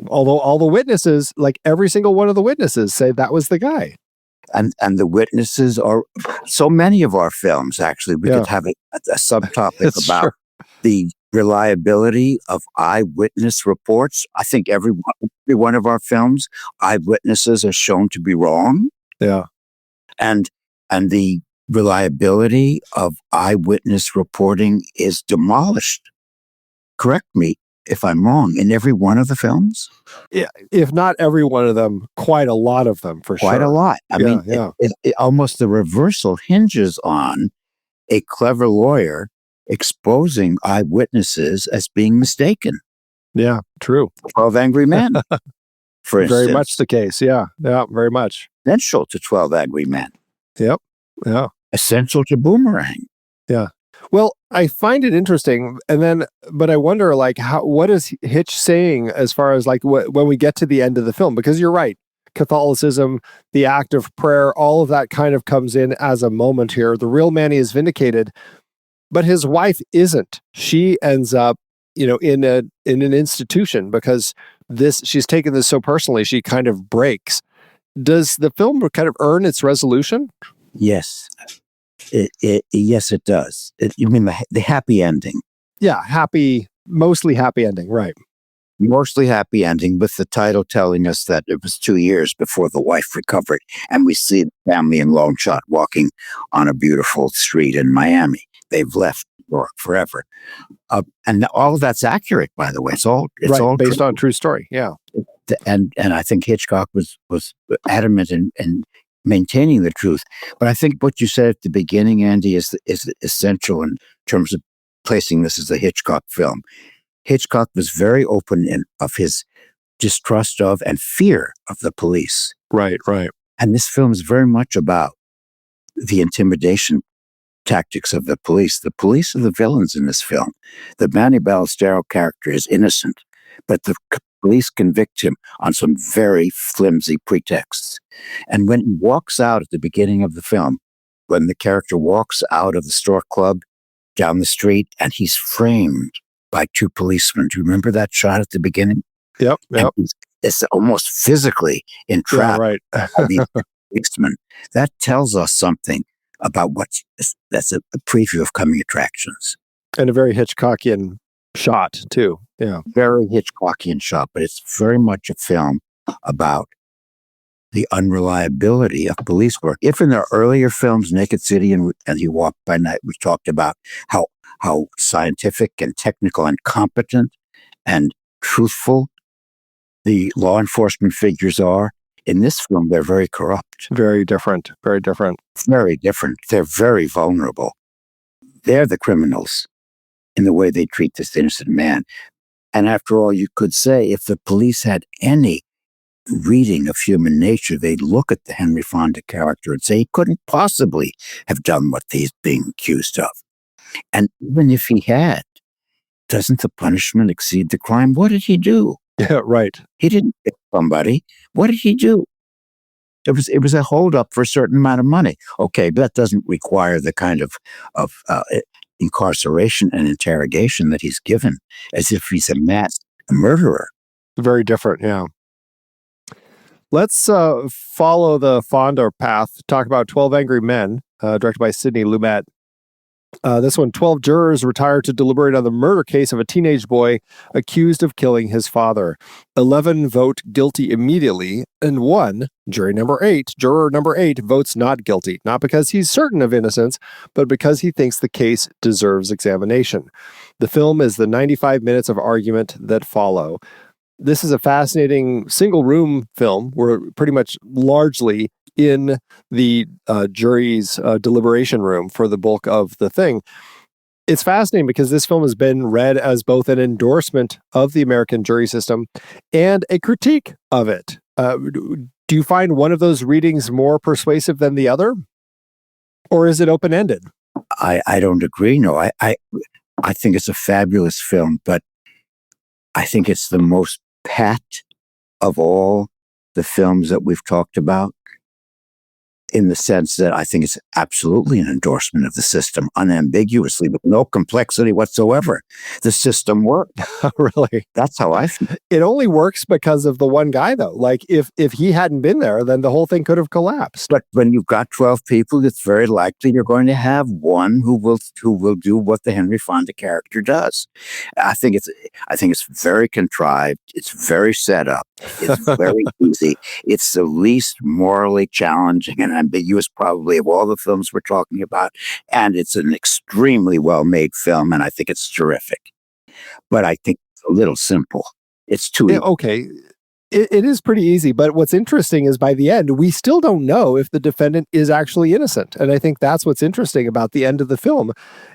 Although all the witnesses, like every single one of the witnesses, say that was the guy. And the witnesses are so many of our films, actually. We could have a subtopic about the reliability of eyewitness reports. I think every one of our films, eyewitnesses are shown to be wrong. Yeah. And the reliability of eyewitness reporting is demolished. Correct me if I'm wrong, in every one of the films? Yeah, if not every one of them, quite a lot of them, for sure. Quite a lot. I mean, it almost the reversal hinges on a clever lawyer exposing eyewitnesses as being mistaken. Yeah, true. 12 Angry Men, for instance. Very much the case, yeah, very much. Essential to 12 Angry Men. Yep, yeah. Essential to Boomerang. Yeah. Well, I find it interesting, but I wonder, like, what is Hitch saying as far as, like, when we get to the end of the film? Because you're right, Catholicism, the act of prayer, all of that kind of comes in as a moment here. The real Manny is vindicated, but his wife isn't. She ends up, in an institution because she's taken this so personally, she kind of breaks. Does the film kind of earn its resolution? Yes. Yes, it does. You mean the happy ending? Yeah, mostly happy ending, right? Mostly happy ending, with the title telling us that it was 2 years before the wife recovered, and we see the family in long shot walking on a beautiful street in Miami. They've left New York forever, and all of that's accurate, by the way. It's all based on true story. Yeah, and I think Hitchcock was adamant in maintaining the truth. But I think what you said at the beginning, Andy, is essential in terms of placing this as a Hitchcock film. Hitchcock was very open of his distrust of and fear of the police. Right. And this film is very much about the intimidation tactics of the police. The police are the villains in this film. The Manny Ballestero character is innocent, but the police convict him on some very flimsy pretexts. And when he walks out at the beginning of the film, when the character walks out of the Stork Club down the street, and he's framed by two policemen. Do you remember that shot at the beginning? Yep. It's almost physically entrapped by these policemen. That tells us something about that's a preview of coming attractions. And a very Hitchcockian shot, too. Yeah. Very Hitchcockian shot, but it's very much a film about the unreliability of police work. If in their earlier films, Naked City and He Walked by Night, we talked about how scientific and technical and competent and truthful the law enforcement figures are, in this film, they're very corrupt. Very different. Very different. They're very vulnerable. They're the criminals in the way they treat this innocent man. And after all, you could say if the police had any reading of human nature, they'd look at the Henry Fonda character and say he couldn't possibly have done what he's being accused of. And even if he had, doesn't the punishment exceed the crime? What did he do? Yeah, right. He didn't kill somebody. What did he do? It was a holdup for a certain amount of money. Okay, but that doesn't require the kind of incarceration and interrogation that he's given, as if he's a mass murderer. Very different, yeah. Let's follow the Fonda path. Talk about 12 Angry Men, directed by Sidney Lumet. This one, 12 jurors retire to deliberate on the murder case of a teenage boy accused of killing his father. 11 vote guilty immediately, and one, juror number 8, votes not guilty, not because he's certain of innocence, but because he thinks the case deserves examination. The film is the 95 minutes of argument that follow. This is a fascinating single-room film. We're pretty much largely in the jury's deliberation room for the bulk of the thing. It's fascinating because this film has been read as both an endorsement of the American jury system and a critique of it. Do you find one of those readings more persuasive than the other? Or is it open-ended? I don't agree. No, I think it's a fabulous film, but I think it's the most pat of all the films that we've talked about, in the sense that I think it's absolutely an endorsement of the system, unambiguously, with no complexity whatsoever. The system worked. Really? That's how I feel. It only works because of the one guy, though. Like, if he hadn't been there, then the whole thing could have collapsed. But when you've got 12 people, it's very likely you're going to have one who will do what the Henry Fonda character does. I think it's very contrived. It's very set up. It's very easy. It's the least morally challenging and ambiguous, probably, of all the films we're talking about. And it's an extremely well-made film, and I think it's terrific. But I think it's a little simple. It's too easy. Okay. It is pretty easy, but what's interesting is by the end, we still don't know if the defendant is actually innocent. And I think that's what's interesting about the end of the film,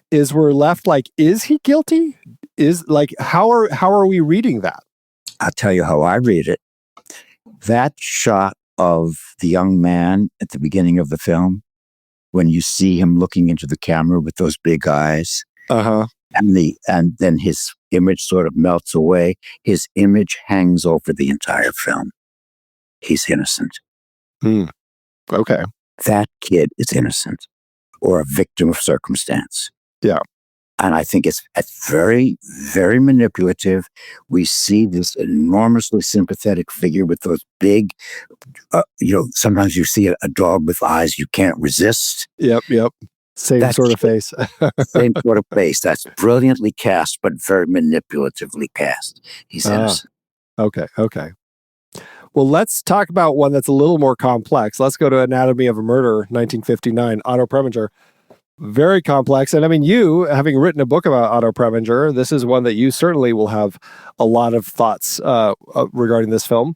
is we're left like, is he guilty? How are we reading that? I'll tell you how I read it. That shot of the young man at the beginning of the film, when you see him looking into the camera with those big eyes, and then his image sort of melts away. His image hangs over the entire film. He's innocent. Okay. That kid is innocent, or a victim of circumstance. Yeah. And I think it's very, very manipulative. We see this enormously sympathetic figure with those big, sometimes you see a dog with eyes you can't resist. Yep. Same sort of face. Same sort of face. That's brilliantly cast, but very manipulatively cast. He's innocent. Okay. Well, let's talk about one that's a little more complex. Let's go to Anatomy of a Murder, 1959, Otto Preminger. Very complex. And I mean, you, having written a book about Otto Preminger, this is one that you certainly will have a lot of thoughts regarding this film.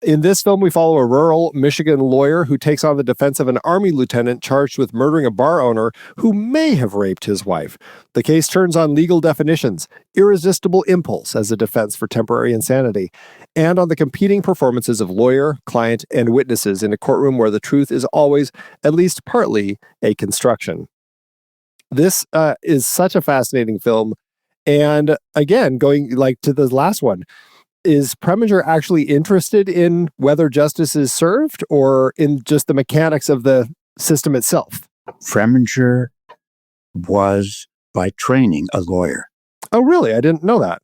In this film, we follow a rural Michigan lawyer who takes on the defense of an army lieutenant charged with murdering a bar owner who may have raped his wife. The case turns on legal definitions, irresistible impulse as a defense for temporary insanity, and on the competing performances of lawyer, client, and witnesses in a courtroom where the truth is always, at least partly, a construction. This is such a fascinating film. And again, going to the last one, is Preminger actually interested in whether justice is served or in just the mechanics of the system itself? Preminger was, by training, a lawyer. Oh, really? I didn't know that.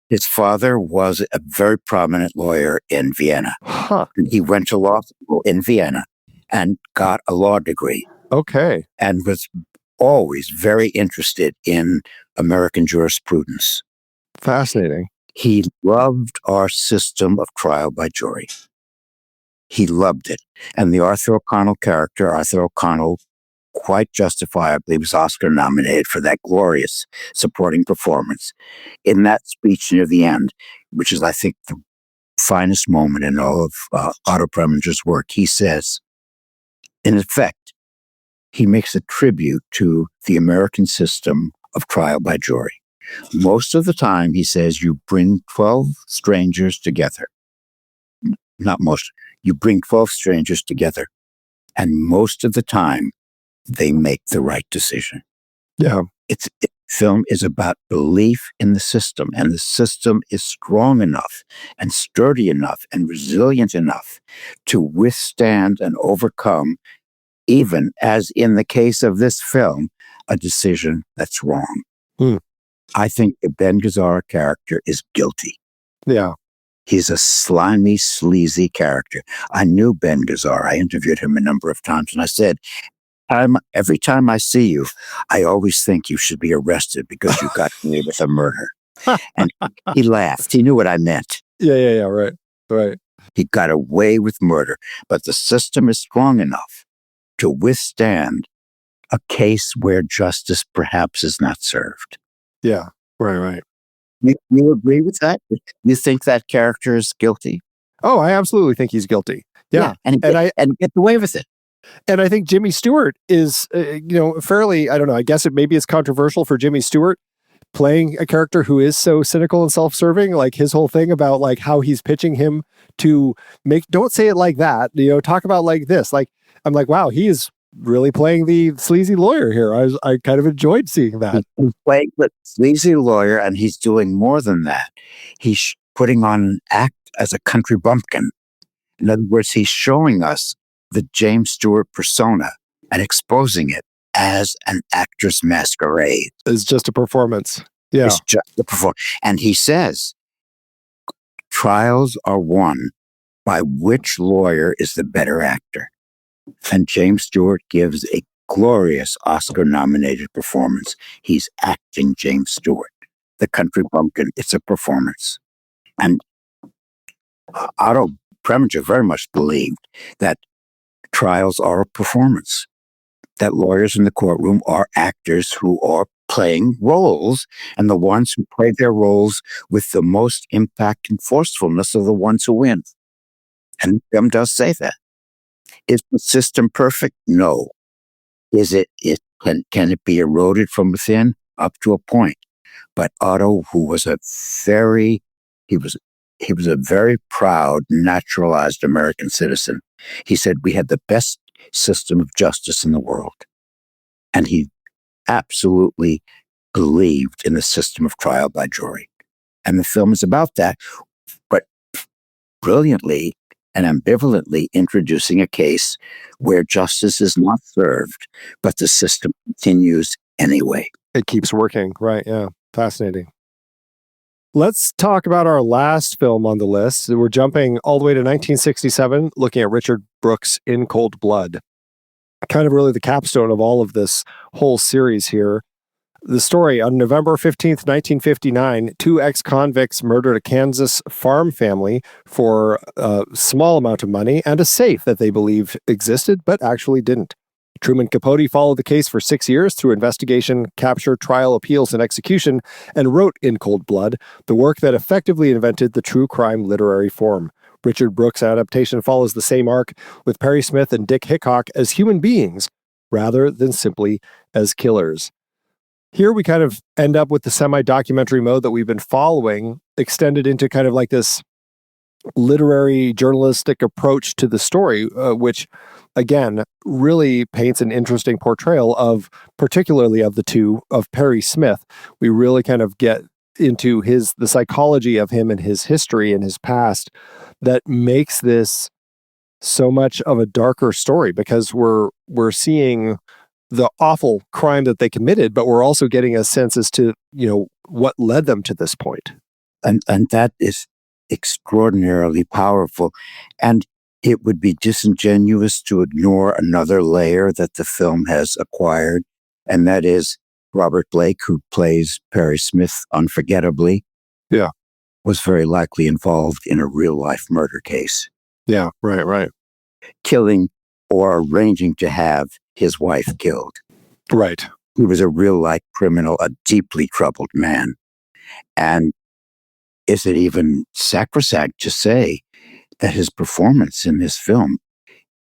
His father was a very prominent lawyer in Vienna. Huh. He went to law school in Vienna and got a law degree. Okay. And was always very interested in American jurisprudence. Fascinating. He loved our system of trial by jury. He loved it. And the Arthur O'Connell character, Arthur O'Connell, quite justifiably was Oscar nominated for that glorious supporting performance. In that speech near the end, which is, I think, the finest moment in all of Otto Preminger's work, he says, in effect, he makes a tribute to the American system of trial by jury. Most of the time, he says, you bring 12 strangers together. Not most. You bring 12 strangers together, and most of the time, they make the right decision. Yeah. Film is about belief in the system, and the system is strong enough and sturdy enough and resilient enough to withstand and overcome, even as in the case of this film, a decision that's wrong. I think the Ben Gazzara character is guilty. Yeah. He's a slimy, sleazy character. I knew Ben Gazzara. I interviewed him a number of times, and I said, every time I see you, I always think you should be arrested because you got away with a murder. And he laughed. He knew what I meant. Yeah. Right. Right. He got away with murder, but the system is strong enough to withstand a case where justice perhaps is not served. Yeah. Right. You agree with that? You think that character is guilty? Oh, I absolutely think he's guilty. Yeah. And get away with it. And I think Jimmy Stewart is, fairly, I don't know, I guess maybe it's controversial for Jimmy Stewart playing a character who is so cynical and self-serving, like his whole thing about like how he's pitching him to don't say it like that, talk about like this. Like, I'm like, wow, he is really playing the sleazy lawyer here. I kind of enjoyed seeing that. He's playing the sleazy lawyer, and he's doing more than that. He's putting on an act as a country bumpkin. In other words, he's showing us the James Stewart persona and exposing it as an actor's masquerade. It's just a performance. Yeah. It's just a performance. And he says, trials are won by which lawyer is the better actor. And James Stewart gives a glorious Oscar-nominated performance. He's acting James Stewart, the country bumpkin. It's a performance. And Otto Preminger very much believed that trials are a performance, that lawyers in the courtroom are actors who are playing roles, and the ones who play their roles with the most impact and forcefulness are the ones who win. And the film does say that. Is the system perfect? No. Is it can it be eroded from within? Up to a point. But Otto, who was a very proud, naturalized American citizen. He said we had the best system of justice in the world. And he absolutely believed in the system of trial by jury. And the film is about that, but brilliantly and ambivalently introducing a case where justice is not served, but the system continues anyway. It keeps working. Right. Yeah. Fascinating. Let's talk about our last film on the list. We're jumping all the way to 1967, looking at Richard Brooks' In Cold Blood. Kind of really the capstone of all of this whole series here. The story: on November 15th, 1959, two ex-convicts murdered a Kansas farm family for a small amount of money and a safe that they believed existed, but actually didn't. Truman Capote followed the case for 6 years through investigation, capture, trial, appeals, and execution, and wrote In Cold Blood, the work that effectively invented the true crime literary form. Richard Brooks' adaptation follows the same arc, with Perry Smith and Dick Hickok as human beings, rather than simply as killers. Here we kind of end up with the semi-documentary mode that we've been following, extended into kind of like this literary journalistic approach to the story, which again really paints an interesting portrayal of, particularly of the two, of Perry Smith. We really kind of get into the psychology of him and his history and his past that makes this so much of a darker story, because we're seeing the awful crime that they committed, but we're also getting a sense as to, what led them to this point. And that is extraordinarily powerful. And it would be disingenuous to ignore another layer that the film has acquired, and that is Robert Blake, who plays Perry Smith unforgettably, was very likely involved in a real-life murder case. Yeah, right. Killing or arranging to have his wife killed. Right. He was a real-life criminal, a deeply troubled man. And is it even sacrosanct to say that his performance in this film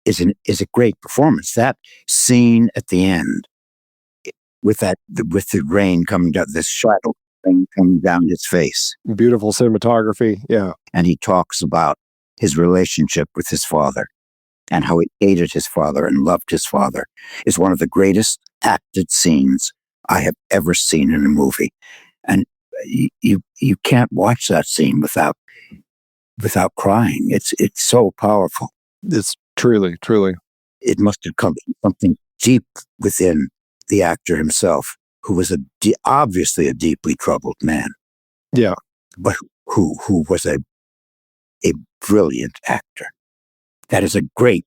is a great performance? That scene at the end, with the rain coming down, this shadow thing coming down his face. Beautiful cinematography, yeah. And he talks about his relationship with his father and how he hated his father and loved his father, is one of the greatest acted scenes I have ever seen in a movie. And you can't watch that scene without crying. It's so powerful. It's truly. It must have come from something deep within the actor himself, who was obviously a deeply troubled man. Yeah. But who was a brilliant actor. That is a great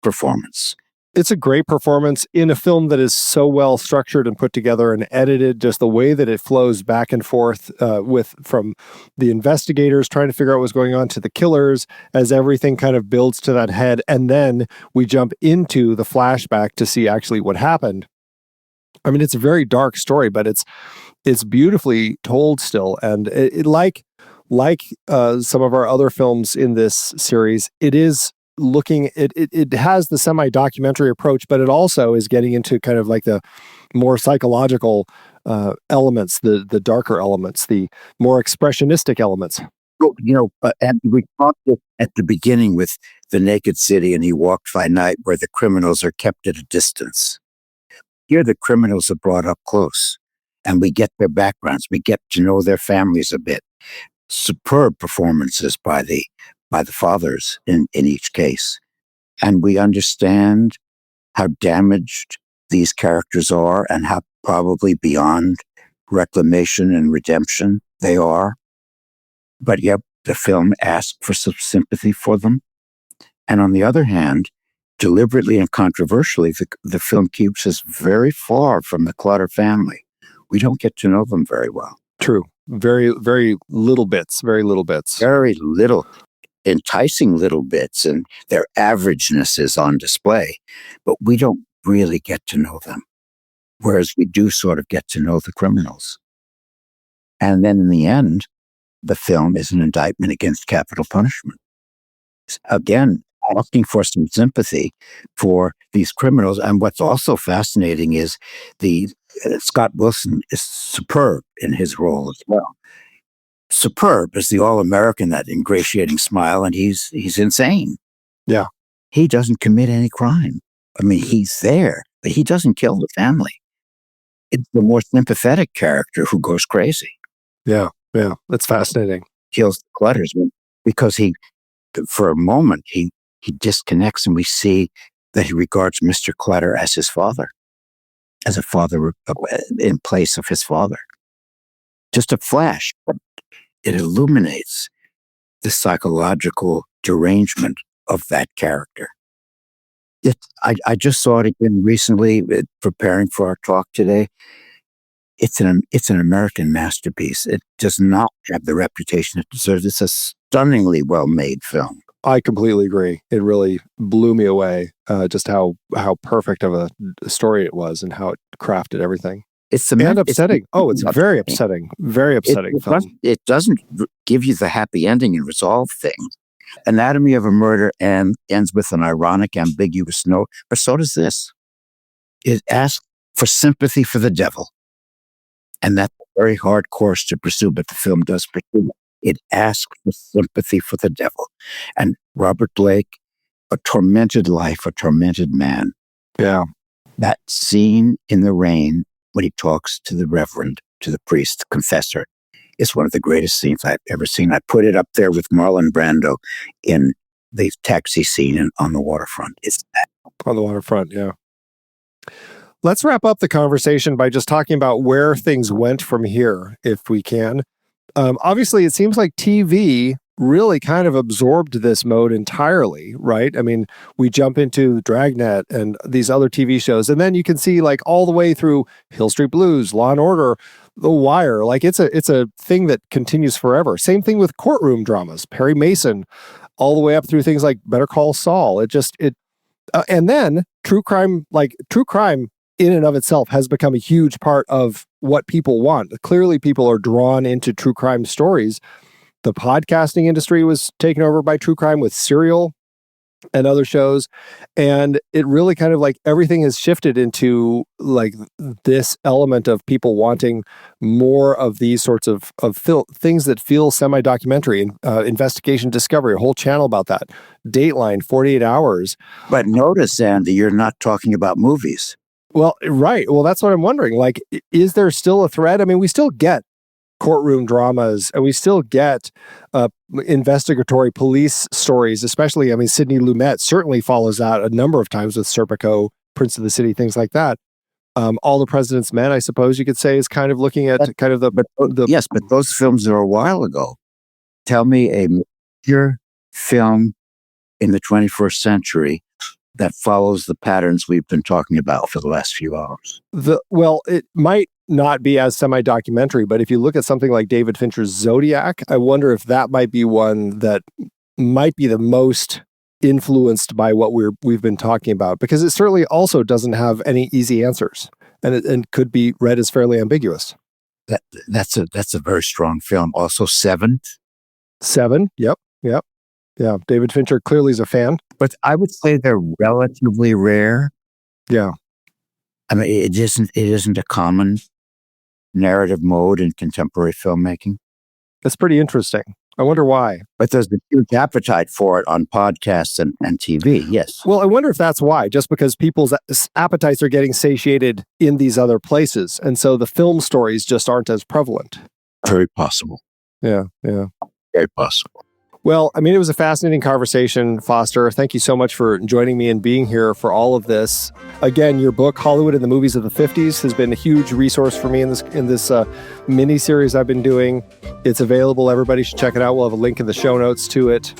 performance. It's a great performance in a film that is so well structured and put together and edited, just the way that it flows back and forth from the investigators trying to figure out what's going on to the killers as everything kind of builds to that head. And then we jump into the flashback to see actually what happened. I mean, it's a very dark story, but it's beautifully told still. And like some of our other films in this series, it is it has the semi-documentary approach, but it also is getting into kind of like the more psychological elements, the darker elements, the more expressionistic elements. Well, and we talked at the beginning with The Naked City and He Walked by Night, where the criminals are kept at a distance. Here the criminals are brought up close, and we get their backgrounds. We get to know their families a bit. Superb performances by the fathers in each case. And we understand how damaged these characters are and how probably beyond reclamation and redemption they are. But yet the film asks for some sympathy for them. And on the other hand, deliberately and controversially, the film keeps us very far from the Clutter family. We don't get to know them very well. True. Very, very little bits. Very little bits. Very little. Enticing little bits, and their averageness is on display, but we don't really get to know them, whereas we do sort of get to know the criminals. And then in the end, the film is an indictment against capital punishment. Again, asking for some sympathy for these criminals. And what's also fascinating is Scott Wilson is superb in his role as well. Superb as the all-American, that ingratiating smile, and he's insane. Yeah. He doesn't commit any crime. I mean, he's there, but he doesn't kill the family. It's the more sympathetic character who goes crazy. Yeah, that's fascinating. Kills the Clutters because for a moment, he disconnects, and we see that he regards Mr. Clutter as his father, as a father in place of his father. Just a flash. It illuminates the psychological derangement of that character. I just saw it again recently, preparing for our talk today. It's an American masterpiece. It does not have the reputation it deserves. It's a stunningly well-made film. I completely agree. It really blew me away, just how perfect of a story it was and how it crafted everything. It's upsetting. It's very upsetting. Very upsetting film. It doesn't give you the happy ending and resolve things. Anatomy of a Murder ends with an ironic, ambiguous note, but so does this. It asks for sympathy for the devil. And that's a very hard course to pursue, but the film does pursue it. It asks for sympathy for the devil. And Robert Blake, a tormented life, a tormented man. Yeah. That scene in the rain, when he talks to the reverend, to the priest, the confessor, is one of the greatest scenes I've ever seen. I put it up there with Marlon Brando in the taxi scene on the waterfront. It's that. On the waterfront, yeah. Let's wrap up the conversation by just talking about where things went from here, if we can. Obviously, it seems like TV really kind of absorbed this mode entirely, right? I mean, we jump into Dragnet and these other TV shows, and then you can see like all the way through Hill Street Blues, Law and Order, The Wire. Like it's a thing that continues forever. Same thing with courtroom dramas, Perry Mason, all the way up through things like Better Call Saul. And then true crime in and of itself has become a huge part of what people want. Clearly, people are drawn into true crime stories. The podcasting industry was taken over by true crime with Serial and other shows. And it really kind of like everything has shifted into like this element of people wanting more of these sorts of things that feel semi-documentary, investigation discovery, a whole channel about that. Dateline, 48 Hours. But notice, Andy, you're not talking about movies. Well, right. Well, that's what I'm wondering. Like, is there still a thread? I mean, we still get courtroom dramas, and we still get investigatory police stories, especially, I mean, Sidney Lumet certainly follows that a number of times with Serpico, Prince of the City, things like that. All the President's Men, I suppose you could say, is kind of looking at Yes, but those films are a while ago. Tell me a major film in the 21st century that follows the patterns we've been talking about for the last few hours. Well, it might not be as semi-documentary, but if you look at something like David Fincher's Zodiac, I wonder if that might be one that might be the most influenced by what we've been talking about, because it certainly also doesn't have any easy answers, and it could be read as fairly ambiguous. That's a very strong film. Also, Seven. Yep. Yeah, David Fincher clearly is a fan. But I would say they're relatively rare. Yeah. I mean, it isn't a common narrative mode in contemporary filmmaking. That's pretty interesting. I wonder why. But there's a huge appetite for it on podcasts and TV, yes. Well, I wonder if that's why, just because people's appetites are getting satiated in these other places. And so the film stories just aren't as prevalent. Very possible. Yeah. Very possible. Well, I mean, it was a fascinating conversation, Foster. Thank you so much for joining me and being here for all of this. Again, your book, Hollywood and the Movies of the 50s, has been a huge resource for me in this mini-series I've been doing. It's available. Everybody should check it out. We'll have a link in the show notes to it.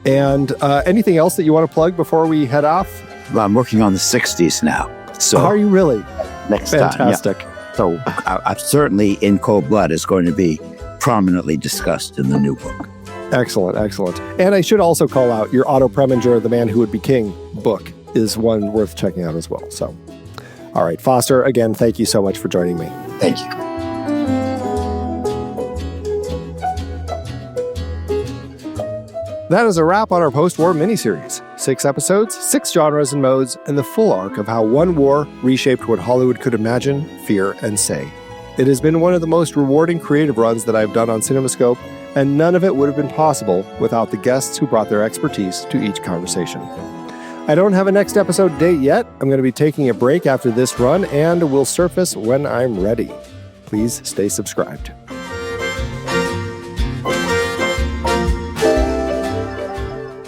And anything else that you want to plug before we head off? Well, I'm working on the 60s now. So are you really? Next Fantastic. time. Yeah. So I'm certainly In Cold Blood is going to be prominently discussed in the new book. Excellent. And I should also call out your Otto Preminger, The Man Who Would Be King book is one worth checking out as well. So, all right, Foster, again, thank you so much for joining me. Thank you. That is a wrap on our post-war miniseries. 6 episodes, 6 genres and modes, and the full arc of how one war reshaped what Hollywood could imagine, fear, and say. It has been one of the most rewarding creative runs that I've done on CinemaScope, and none of it would have been possible without the guests who brought their expertise to each conversation. I don't have a next episode date yet. I'm going to be taking a break after this run, and will surface when I'm ready. Please stay subscribed.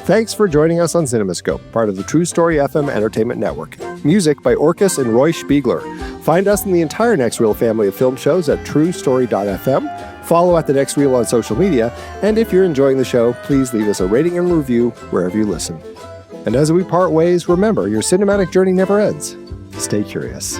Thanks for joining us on CinemaScope, part of the TruStory FM Entertainment Network. Music by Orcus and Roy Spiegler. Find us and the entire Next Reel family of film shows at TruStory.fm. Follow at The Next Reel on social media, and if you're enjoying the show, please leave us a rating and review wherever you listen. And as we part ways, remember, your cinematic journey never ends. Stay curious.